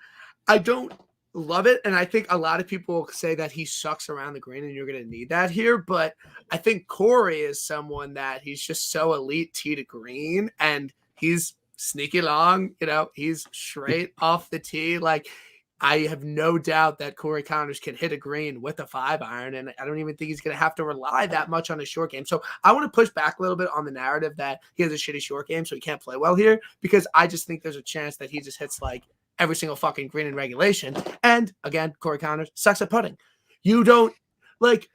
I don't love it. And I think a lot of people say that he sucks around the green and you're going to need that here. But I think Corey is someone that he's just so elite tee to green and he's sneaky long, he's straight off the tee. Like I have no doubt that Corey Connors can hit a green with a 5-iron. And I don't even think he's going to have to rely that much on his short game. So I want to push back a little bit on the narrative that he has a shitty short game, so he can't play well here, because I just think there's a chance that he just hits like every single fucking green in regulation. And again, Corey Connors sucks at putting. You don't like,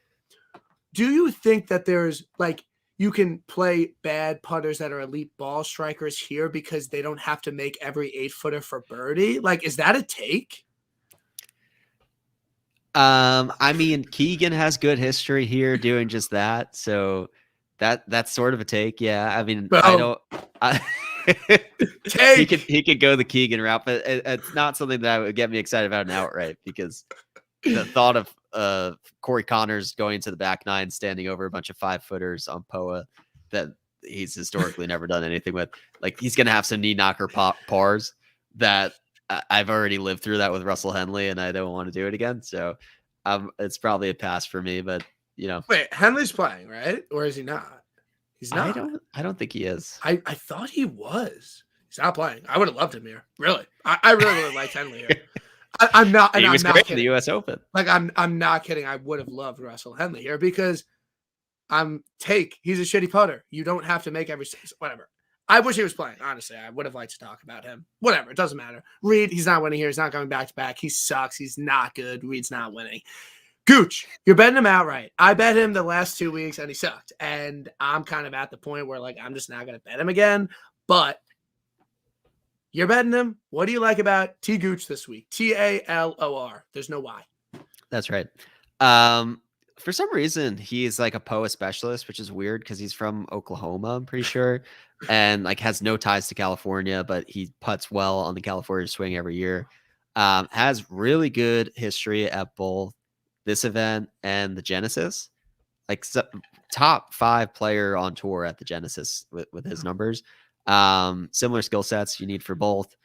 do you think that there's like, you can play bad putters that are elite ball strikers here because they don't have to make every 8-footer for birdie? Like, is that a take? I mean, Keegan has good history here doing just that. So that's sort of a take. Yeah. I mean, he could go the Keegan route, but it's not something that would get me excited about an outright, because the thought of Corey Connors going to the back nine, standing over a bunch of 5-footers on POA that he's historically never done anything with, like he's going to have some knee knocker pars that I've already lived through that with Russell Henley and I don't want to do it again. So it's probably a pass for me, but wait, Henley's playing, right? Or is he not? He's not. I don't think he is. I thought he was. He's not playing. I would have loved him here. Really. I really would have liked Henley here. I'm not. And he was I'm great not in the U.S. Open. Like I'm not kidding. I would have loved Russell Henley here because he's a shitty putter. You don't have to make every whatever. I wish he was playing. Honestly, I would have liked to talk about him. Whatever. It doesn't matter. Reed, he's not winning here. He's not going back to back. He sucks. He's not good. Reed's not winning. Gooch, you're betting him outright. I bet him the last 2 weeks and he sucked. And I'm kind of at the point where like I'm just not going to bet him again. But you're betting him. What do you like about T Gooch this week? Talor. There's no Y. That's right. For some reason, he's like a POA specialist, which is weird because he's from Oklahoma, I'm pretty sure, and like has no ties to California, but he putts well on the California swing every year. Has really good history at both this event and the Genesis, like top 5 player on tour at the Genesis with his numbers. Similar skill sets you need for both.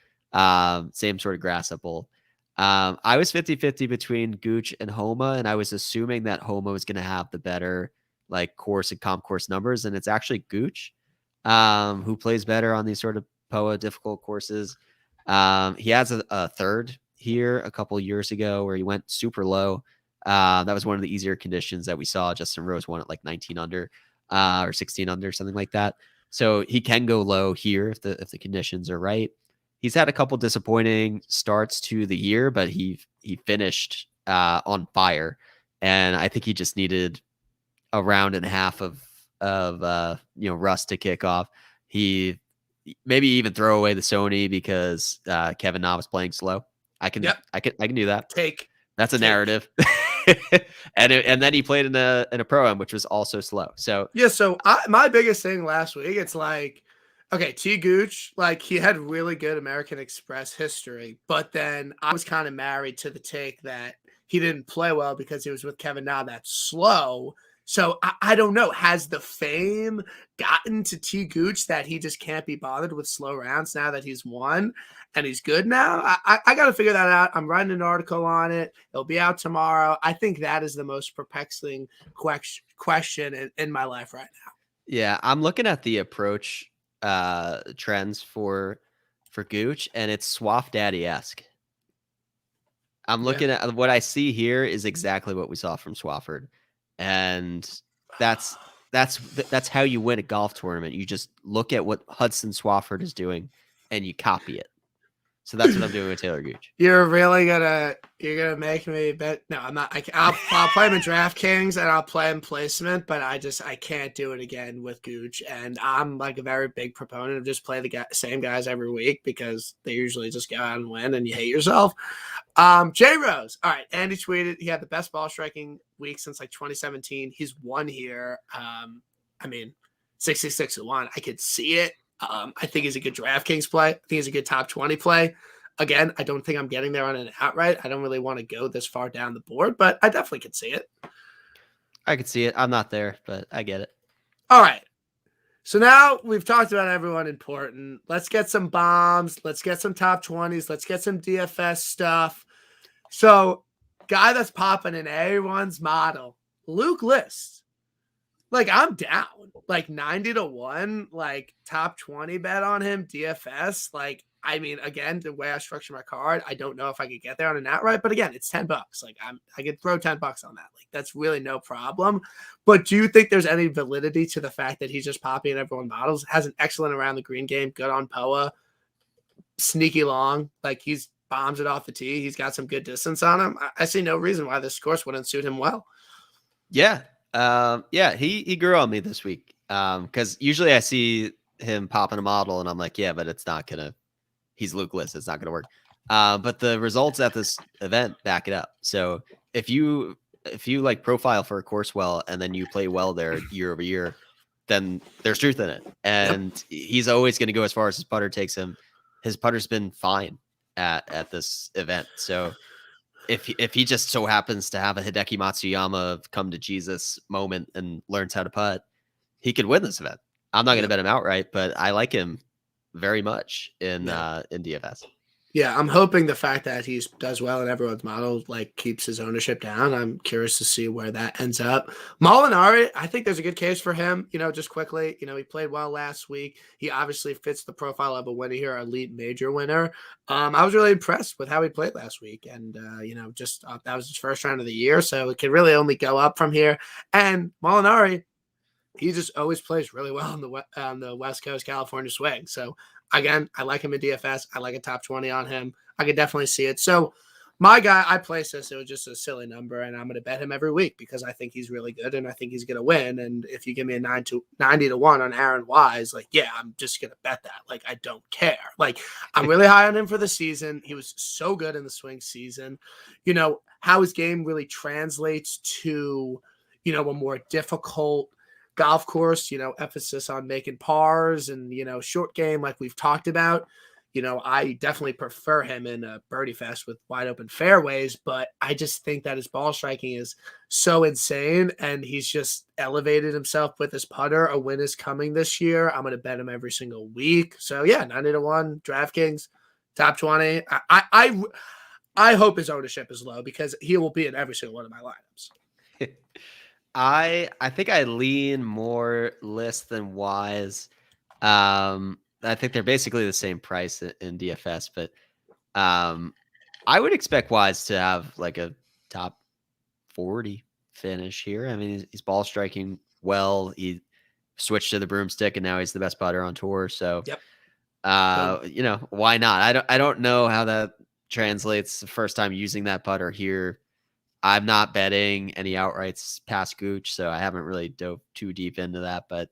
Same sort of grass at both. I was 50-50 between Gooch and Homa, and I was assuming that Homa was going to have the better like course and comp course numbers, and it's actually Gooch who plays better on these sort of POA difficult courses. He has a third here a couple years ago where he went super low. That was one of the easier conditions that we saw. Justin Rose won at like 19 under or 16 under, something like that. So he can go low here if the conditions are right. He's had a couple disappointing starts to the year, but he finished on fire, and I think he just needed a round and a half of rust to kick off. He maybe even throw away the Sony because Kevin Na was playing slow. I can do that. That's a narrative. and then he played in a pro-am, which was also slow. So yeah. So my biggest thing last week, it's like Okay, T. Gooch, like he had really good American Express history, but then I was kind of married to the take that he didn't play well because he was with Kevin Na. That's slow. So I don't know. Has the fame gotten to T. Gooch that he just can't be bothered with slow rounds now that he's won and he's good now? I got to figure that out. I'm writing an article on it. It'll be out tomorrow. I think that is the most perplexing question in my life right now. Yeah, I'm looking at the approach trends for Gooch, and it's Swaff Daddy-esque. I'm looking at what I see here is exactly what we saw from Swafford, and that's how you win a golf tournament. You just look at what Hudson Swafford is doing, and you copy it. So that's what I'm doing with Taylor Gooch. You're gonna make me bet? No, I'm not. I'll play him in DraftKings and I'll play him placement, but I can't do it again with Gooch. And I'm like a very big proponent of just play the same guys every week because they usually just go out and win, and you hate yourself. J Rose. All right, Andy tweeted he had the best ball striking week since like 2017. He's won here. I mean, 66-1. I could see it. I think he's a good DraftKings play. I think he's a good top 20 play. Again, I don't think I'm getting there on an outright. I don't really want to go this far down the board, but I definitely could see it. I could see it. I'm not there, but I get it. All right. So now we've talked about everyone important. Let's get some bombs. Let's get some top 20s. Let's get some DFS stuff. So, guy that's popping in everyone's model, Luke List. Like, I'm down. Like, 90-1, like, top 20 bet on him, DFS. Like, I mean, again, the way I structure my card, I don't know if I could get there on an outright. But again, it's $10. Like, I could throw $10 on that. Like, that's really no problem. But do you think there's any validity to the fact that he's just popping in everyone's models? Has an excellent around the green game, good on POA, sneaky long. Like, he's bombs it off the tee. He's got some good distance on him. I see no reason why this course wouldn't suit him well. Yeah. He grew on me this week. Because usually I see him popping a model and I'm like, yeah, but it's not gonna. He's Luke List. It's not gonna work. But the results at this event back it up. So if you like profile for a course well and then you play well there year over year, then there's truth in it. And he's always going to go as far as his putter takes him. His putter's been fine at this event. So if he just so happens to have a Hideki Matsuyama come to Jesus moment and learns how to putt, he could win this event. I'm not going to bet him outright, but I like him very much in DFS. Yeah, I'm hoping the fact that he does well in everyone's model like keeps his ownership down. I'm curious to see where that ends up. Molinari, I think there's a good case for him. Just quickly, he played well last week. He obviously fits the profile of a winner here, elite major winner. I was really impressed with how he played last week, and that was his first round of the year, so it can really only go up from here. And Molinari, he just always plays really well on the West Coast California swing. So again, I like him in DFS. I like a top 20 on him. I could definitely see it. So my guy, I placed this. It was just a silly number, and I'm going to bet him every week because I think he's really good and I think he's going to win. And if you give me a 90-1 on Aaron Wise, like, yeah, I'm just going to bet that. Like, I don't care. Like, I'm really high on him for the season. He was so good in the swing season. How his game really translates to, a more difficult golf course, emphasis on making pars and, short game like we've talked about. I definitely prefer him in a birdie fest with wide open fairways, but I just think that his ball striking is so insane and he's just elevated himself with his putter. A win is coming this year. I'm going to bet him every single week. So yeah, 90-1 DraftKings, top 20. I hope his ownership is low because he will be in every single one of my lineups. I think I lean more List than Wise. I think they're basically the same price in DFS, but I would expect Wise to have like a top 40 finish here. I mean, he's ball striking well. He switched to the broomstick and now he's the best putter on tour. So, why not? I don't know how that translates the first time using that putter here. I'm not betting any outrights past Gooch, so I haven't really dove too deep into that. But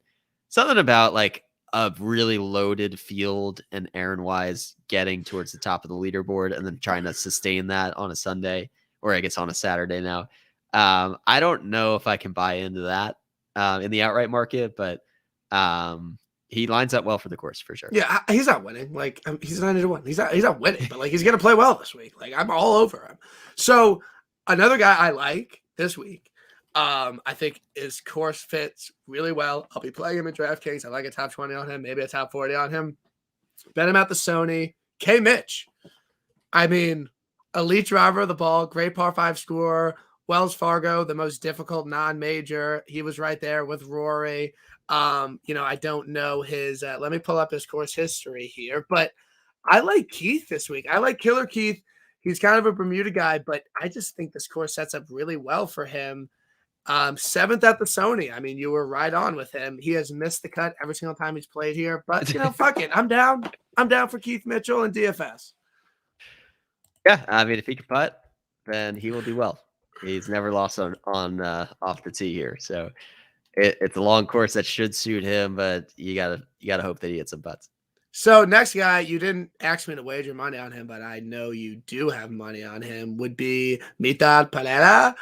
something about like a really loaded field and Aaron Wise getting towards the top of the leaderboard and then trying to sustain that on a Sunday, or I guess on a Saturday now. I don't know if I can buy into that in the outright market, but He lines up well for the course for sure. Yeah, he's not winning. Like he's 9-1. He's not winning, but like he's gonna play well this week. Like I'm all over him. So another guy I like this week, I think his course fits really well. I'll be playing him in DraftKings. I like a top 20 on him, maybe a top 40 on him. Bet him at the Sony. K. Mitch. I mean, elite driver of the ball, great par 5 scorer. Wells Fargo, the most difficult non-major. He was right there with Rory. I don't know his. Let me pull up his course history here, but I like Keith this week. I like Killer Keith. He's kind of a Bermuda guy, but I just think this course sets up really well for him. 7th at the Sony. I mean, you were right on with him. He has missed the cut every single time he's played here, but fuck it. I'm down. I'm down for Keith Mitchell and DFS. Yeah, I mean, if he can putt, then he will do well. He's never lost on off the tee here, so it's a long course that should suit him. But you gotta hope that he hits some putts. So next guy, you didn't ask me to wager money on him, but I know you do have money on him. Would be Mitad Palera.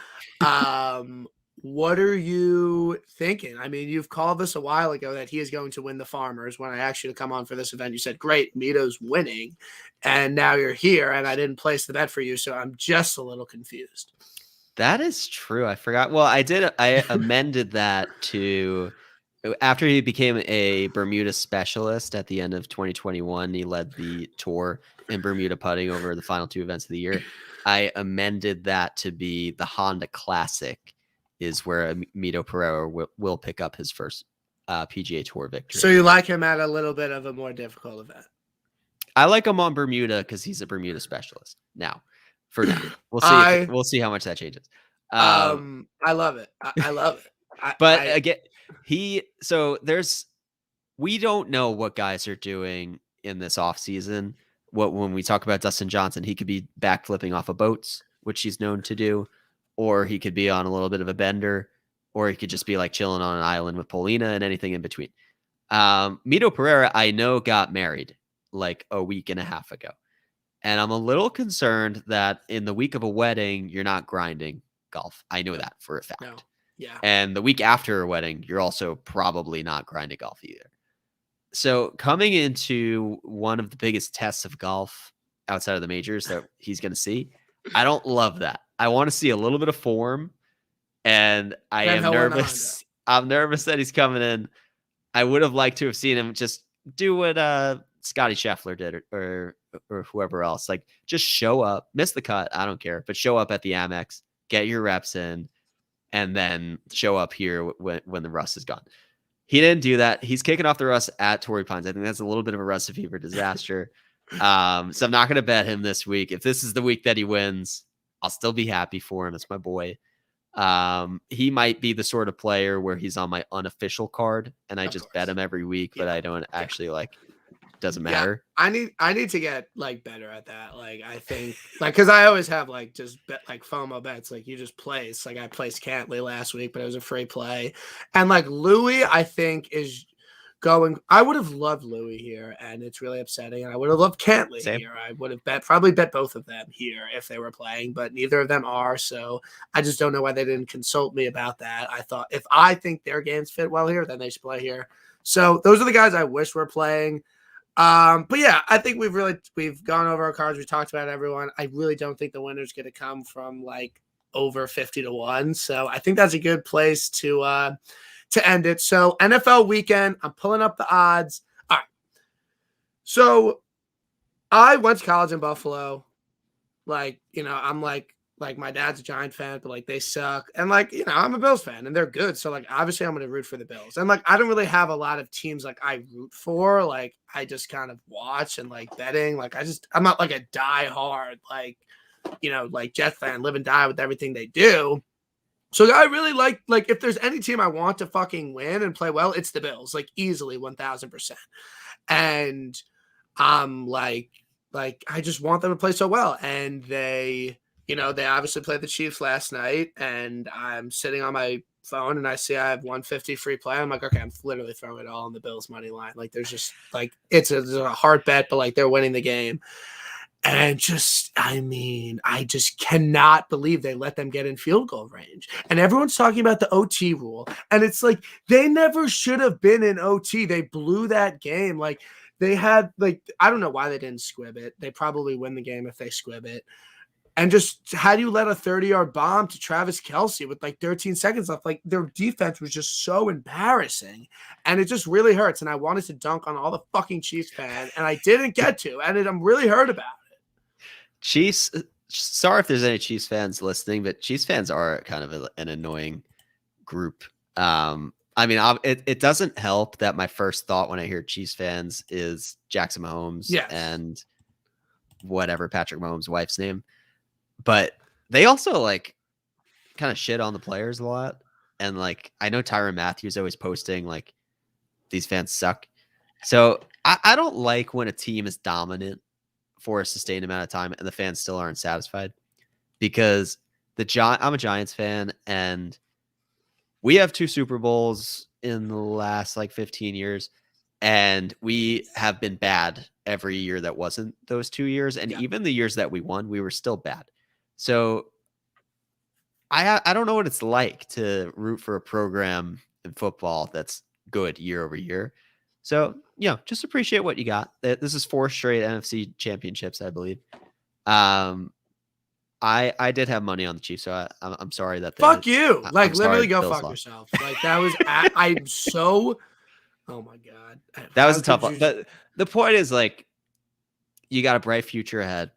What are you thinking? I mean, you've called this a while ago that he is going to win the Farmers. When I asked you to come on for this event, you said, great, Mito's winning. And now you're here, and I didn't place the bet for you, so I'm just a little confused. That is true. I forgot. Well, I amended that to after he became a Bermuda specialist at the end of 2021. He led the tour in Bermuda putting over the final 2 events of the year. I amended that to be the Honda Classic is where Mitad Palera will pick up his first PGA Tour victory. So you like him at a little bit of a more difficult event? I like him on Bermuda because he's a Bermuda specialist. Now, for now, we'll see. We'll see how much that changes. I love it. I love it. But again, we don't know what guys are doing in this off season. When we talk about Dustin Johnson, he could be backflipping off of boats, which he's known to do, or he could be on a little bit of a bender, or he could just be like chilling on an island with Paulina and anything in between. Mitad Palera, I know, got married like a week and a half ago. And I'm a little concerned that in the week of a wedding, you're not grinding golf. I know that for a fact. No. Yeah. And the week after a wedding, you're also probably not grinding golf either. So coming into one of the biggest tests of golf outside of the majors that he's going to see, I don't love that. I want to see a little bit of form, and I am nervous. I'm nervous that he's coming in. I would have liked to have seen him just do what Scotty Scheffler did or whoever else. Like, just show up, miss the cut, I don't care, but show up at the Amex, get your reps in, and then show up here when the rust is gone. He didn't do that. He's kicking off the rust at Torrey Pines. I think that's a little bit of a recipe for disaster. So I'm not going to bet him this week. If this is the week that he wins, I'll still be happy for him. It's my boy. He might be the sort of player where he's on my unofficial card and I just bet him every week, but I don't actually doesn't matter. Yeah, I need to get better at that. Like, I think because I always have just bet FOMO bets. Like, you just place. Like, I placed Cantley last week, but it was a free play. And Louis, I think is going. I would have loved Louis here, and it's really upsetting. And I would have loved Cantley here. I would have probably bet both of them here if they were playing, but neither of them are. So I just don't know why they didn't consult me about that. I thought if I think their games fit well here, then they should play here. So those are the guys I wish were playing. But yeah, I think we've gone over our cards. We talked about everyone. I really don't think the winner's going to come from over 50-1. So I think that's a good place to end it. So NFL weekend, I'm pulling up the odds. All right. So I went to college in Buffalo. I'm my dad's a Giant fan, but they suck. And I'm a Bills fan and they're good. So obviously I'm going to root for the Bills. And I don't really have a lot of teams I root for. I just kind of watch and betting. I'm not a die hard, Jets fan, live and die with everything they do. So I really like if there's any team I want to fucking win and play well, it's the Bills, easily 1000%. And I just want them to play so well. And they obviously played the Chiefs last night, and I'm sitting on my phone and I see I have 150 free play. I'm okay, I'm literally throwing it all on the Bills money line. There's just it's a hard bet, but they're winning the game. And just, I mean, I just cannot believe they let them get in field goal range. And everyone's talking about the OT rule. And it's like, they never should have been in OT. They blew that game. Like, they had, like, I don't know why they didn't squib it. They probably win the game if they squib it. And just, how do you let a 30-yard bomb to Travis Kelce with like 13 seconds left? Like, their defense was just so embarrassing. And it just really hurts. And I wanted to dunk on all the fucking Chiefs fans, and I didn't get to. And I'm really hurt about it. Chiefs, sorry if there's any Chiefs fans listening, but Chiefs fans are kind of an annoying group. I mean, it doesn't help that my first thought when I hear Chiefs fans is Jackson Mahomes and whatever Patrick Mahomes' wife's name. But they also like kind of shit on the players a lot. And like, I know Tyrann Mathieu always posting like these fans suck. So I don't like when a team is dominant for a sustained amount of time and the fans still aren't satisfied, because I'm a Giants fan and we have 2 Super Bowls in the last like 15 years. And we have been bad every year that wasn't those 2 years. And even the years that we won, we were still bad. So I don't know what it's like to root for a program in football that's good year over year. So, just appreciate what you got. This is 4 straight NFC championships, I believe. I did have money on the Chiefs, so I'm sorry that fuck you. Like, literally go Bills fuck yourself. Like, that was I'm so, oh my God. That was a tough one. But the point is, like, you got a bright future ahead.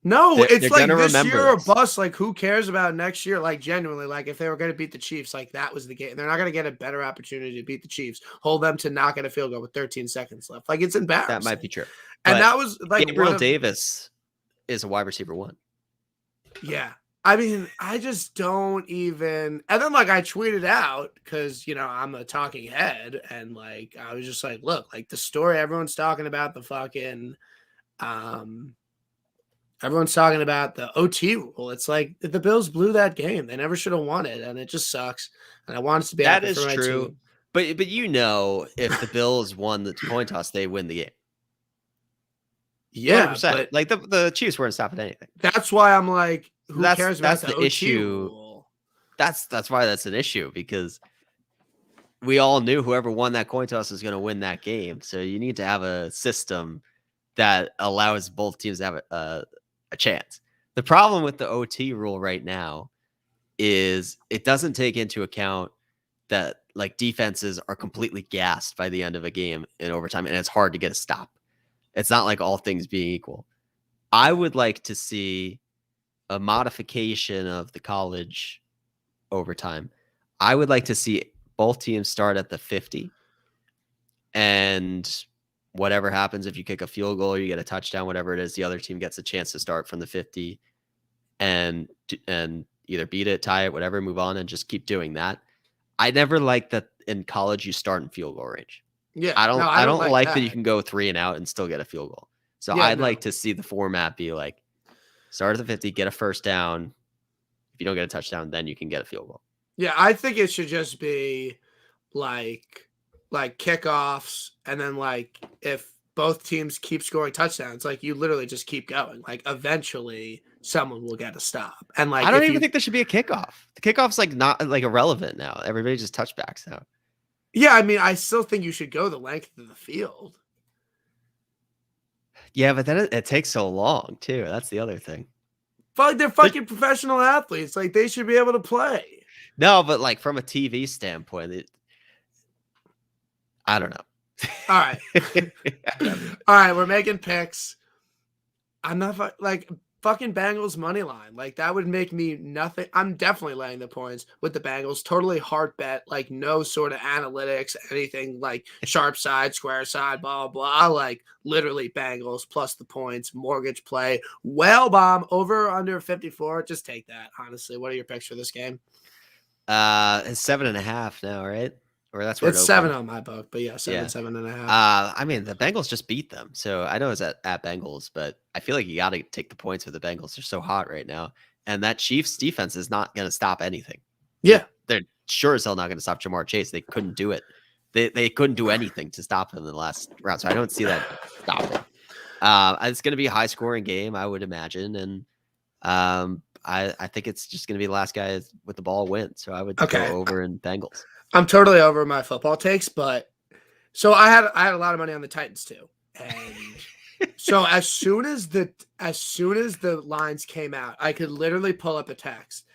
No, it's like this year or this. bust. Like, who cares about next year? Like, genuinely, like, if they were going to beat the Chiefs, like, that was the game. They're not going to get a better opportunity to beat the Chiefs. Hold them to not get a field goal with 13 seconds left. Like, it's embarrassing. That might be true. And that was like Gabriel Davis is a wide receiver 1. Yeah. I mean, I just don't even. And then, like, I tweeted out because, I'm a talking head. And, like, I was just like, look, like, the story everyone's talking about, the fucking, everyone's talking about the OT rule. It's like the Bills blew that game. They never should have won it, and it just sucks. And I want it to be that is true. But if the Bills won the coin toss, they win the game. Yeah, 100%. But like the Chiefs weren't stopping anything. That's why I'm like, who cares about the OT issue? Rule? That's why that's an issue, because we all knew whoever won that coin toss is going to win that game. So you need to have a system that allows both teams to have a chance. The problem with the OT rule right now is it doesn't take into account that like defenses are completely gassed by the end of a game in overtime, and it's hard to get a stop. It's not like all things being equal. I would like to see a modification of the college overtime. I would like to see both teams start at the 50, and whatever happens, if you kick a field goal or you get a touchdown, whatever it is, the other team gets a chance to start from the 50 and either beat it, tie it, whatever, move on, and just keep doing that. I never like that in college you start in field goal range. Yeah, I don't like that you can go 3 and out and still get a field goal. So I'd like to see the format be like, start at the 50, get a first down. If you don't get a touchdown, then you can get a field goal. Yeah, I think it should just be like kickoffs, and then like if both teams keep scoring touchdowns, like you literally just keep going. Like eventually someone will get a stop. And like I don't even think there should be a kickoff. The kickoff's like not like irrelevant now. Everybody just touchbacks now. Yeah, I mean, I still think you should go the length of the field. Yeah, but then it takes so long too. That's the other thing. But they're fucking professional athletes. Like, they should be able to play. No, but like from a TV standpoint, I don't know. All right. All right, we're making picks. I'm not like fucking Bengals money line. Like, that would make me nothing. I'm definitely laying the points with the Bengals. Totally hard bet. Like, no sort of analytics, anything like sharp side, square side, blah, blah, blah. Like, literally Bengals plus the points, mortgage play. Well, bomb over or under 54. Just take that, honestly. What are your picks for this game? It's 7.5 now, right? Or that's where it's 7 on my book, but yeah, 7.5. I mean, the Bengals just beat them, so I know it's at Bengals, but I feel like you got to take the points with the Bengals. They're so hot right now, and that Chiefs defense is not going to stop anything. Yeah, they're sure as hell not going to stop Jamar Chase. They couldn't do it. They couldn't do anything to stop him in the last round, so I don't see that stopping. It's going to be a high scoring game, I would imagine, and I think it's just going to be the last guy with the ball win. So I would go Okay. over in Bengals. I'm totally over my football takes, but so I had a lot of money on the Titans too. And so as soon as the lines came out, I could literally pull up a text.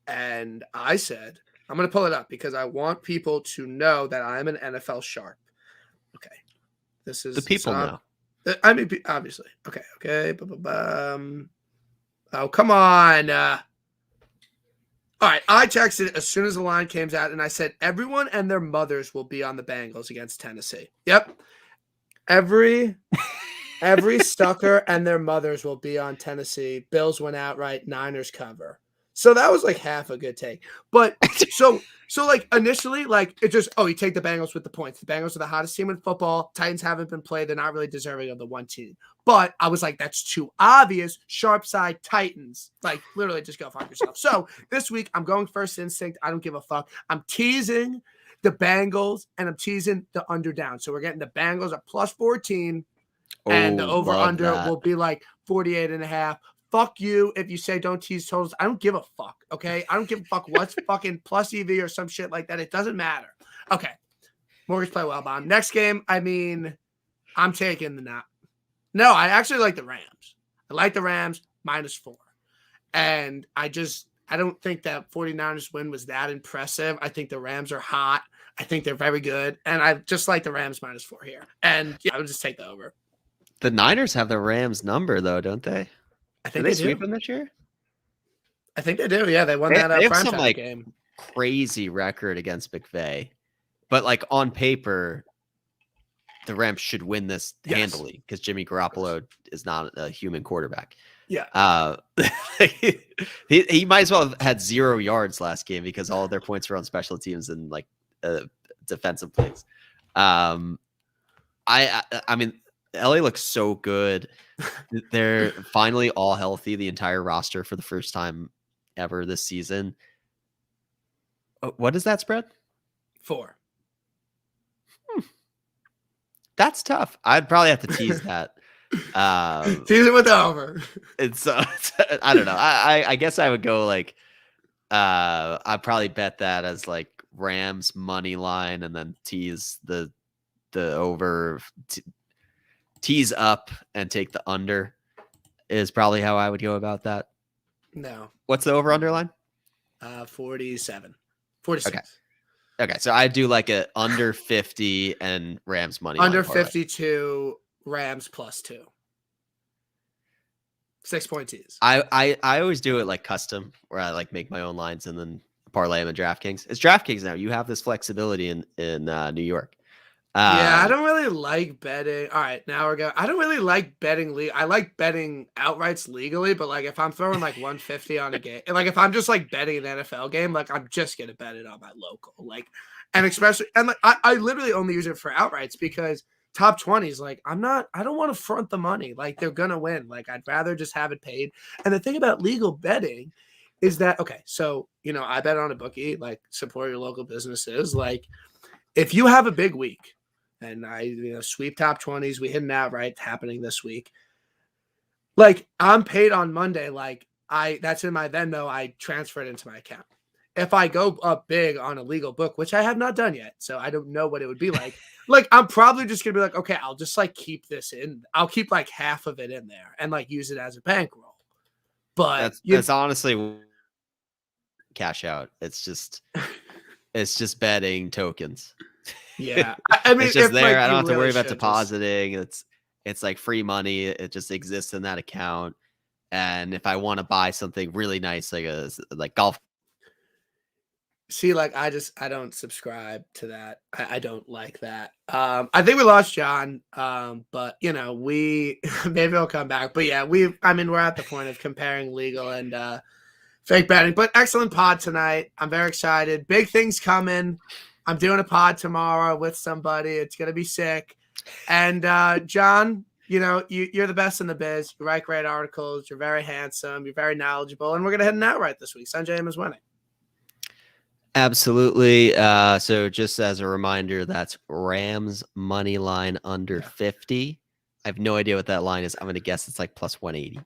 And I said, I'm going to pull it up because I want people to know that I'm an NFL sharp. Okay. This is the people know. I mean, obviously. Okay. Oh, come on. All right. I texted as soon as the line came out, and I said, everyone and their mothers will be on the Bengals against Tennessee. Yep. Every sucker and their mothers will be on Tennessee. Bills went outright. Niners cover. So that was like half a good take. But so like initially, like it just, you take the Bengals with the points. The Bengals are the hottest team in football. Titans haven't been played. They're not really deserving of the 1 team. But I was like, that's too obvious. Sharp side Titans. Like literally just go fuck yourself. So this week I'm going first instinct. I don't give a fuck. I'm teasing the Bengals and I'm teasing the under down. So we're getting the Bengals at plus 14 and the over under will be like 48.5. Fuck you if you say don't tease totals. I don't give a fuck, okay? I don't give a fuck what's fucking plus EV or some shit like that. It doesn't matter. Okay. Mortgage play well bond. Next game, I mean, I'm taking the nap. No, I actually like the Rams. I like the Rams -4. And I don't think that 49ers win was that impressive. I think the Rams are hot. I think they're very good. And I just like the Rams -4 here. And yeah, I would just take the over. The Niners have the Rams number, though, don't they? I think they sweep them this year? I think they do. Yeah, they won that primetime game. Crazy record against McVay, but like on paper, the Rams should win this handily because Jimmy Garoppolo is not a human quarterback. Yeah. He might as well have had 0 yards last game because all of their points were on special teams and like defensive plays. I mean. LA looks so good. They're finally all healthy, the entire roster for the first time ever this season. What is that spread? 4. That's tough. I'd probably have to tease that. Tease it with the over. It's I don't know. I guess I would go like I'd probably bet that as like Rams money line and then tease the over. Tease up and take the under is probably how I would go about that. No. What's the over underline? 47. 46. Okay. So I do like a under 50 and Rams money. Under 52 Rams +2. 6-point tease. I always do it like custom where I like make my own lines and then parlay them in DraftKings. It's DraftKings now. You have this flexibility in New York. Yeah, I don't really like betting. All right, now we're going. I don't really like betting. I like betting outrights legally, but like if I'm throwing like 150 on a game, like if I'm just like betting an NFL game, like I'm just gonna bet it on my local. Like, and especially and like I literally only use it for outrights because top 20s. Like I don't want to front the money. Like they're gonna win. Like I'd rather just have it paid. And the thing about legal betting is that so I bet on a bookie. Like support your local businesses. Like if you have a big week. And I, sweep top 20s. We hit an outright happening this week. Like I'm paid on Monday. Like that's in my Venmo. I transfer it into my account. If I go up big on a legal book, which I have not done yet, so I don't know what it would be like. Like I'm probably just gonna be like, okay, I'll just like keep this in. I'll keep like half of it in there and like use it as a bankroll. But that's honestly cash out. It's just betting tokens. Yeah, I mean, it's just there. Like, I don't have to worry about depositing. It's like free money. It just exists in that account. And if I want to buy something really nice, like golf. See, like I don't subscribe to that. I don't like that. I think we lost John. But we maybe he'll come back. But yeah, we're at the point of comparing legal and fake betting. But excellent pod tonight. I'm very excited. Big things coming. I'm doing a pod tomorrow with somebody. It's going to be sick. And John, you're the best in the biz. You write great articles. You're very handsome. You're very knowledgeable. And we're going to head an outright this week. Sanjay M is winning. Absolutely. So just as a reminder, that's Rams money line under 50. I have no idea what that line is. I'm going to guess it's like plus 180.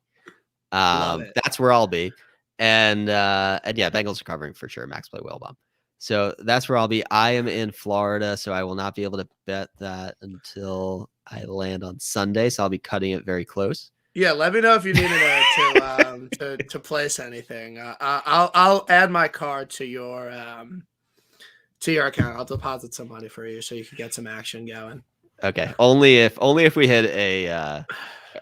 Love it. That's where I'll be. And yeah, Bengals are covering for sure. Max play whale bomb. So that's where I'll be. I am in Florida, so I will not be able to bet that until I land on Sunday. So I'll be cutting it very close. Yeah, let me know if you needed to place anything. I'll add my card to your account. I'll deposit some money for you so you can get some action going. Okay, only if we hit a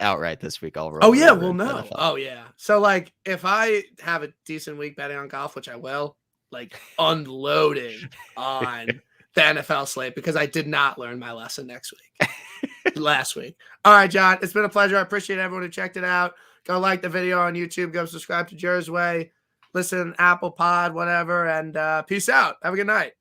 outright this week, I'll roll. Oh yeah, well no. Oh yeah. So like if I have a decent week betting on golf, which I will, like unloading on the NFL slate because I did not learn my lesson last week. All right, John, it's been a pleasure. I appreciate everyone who checked it out. Go like the video on YouTube. Go subscribe to Jersey Way. Listen, Apple Pod, whatever, and peace out. Have a good night.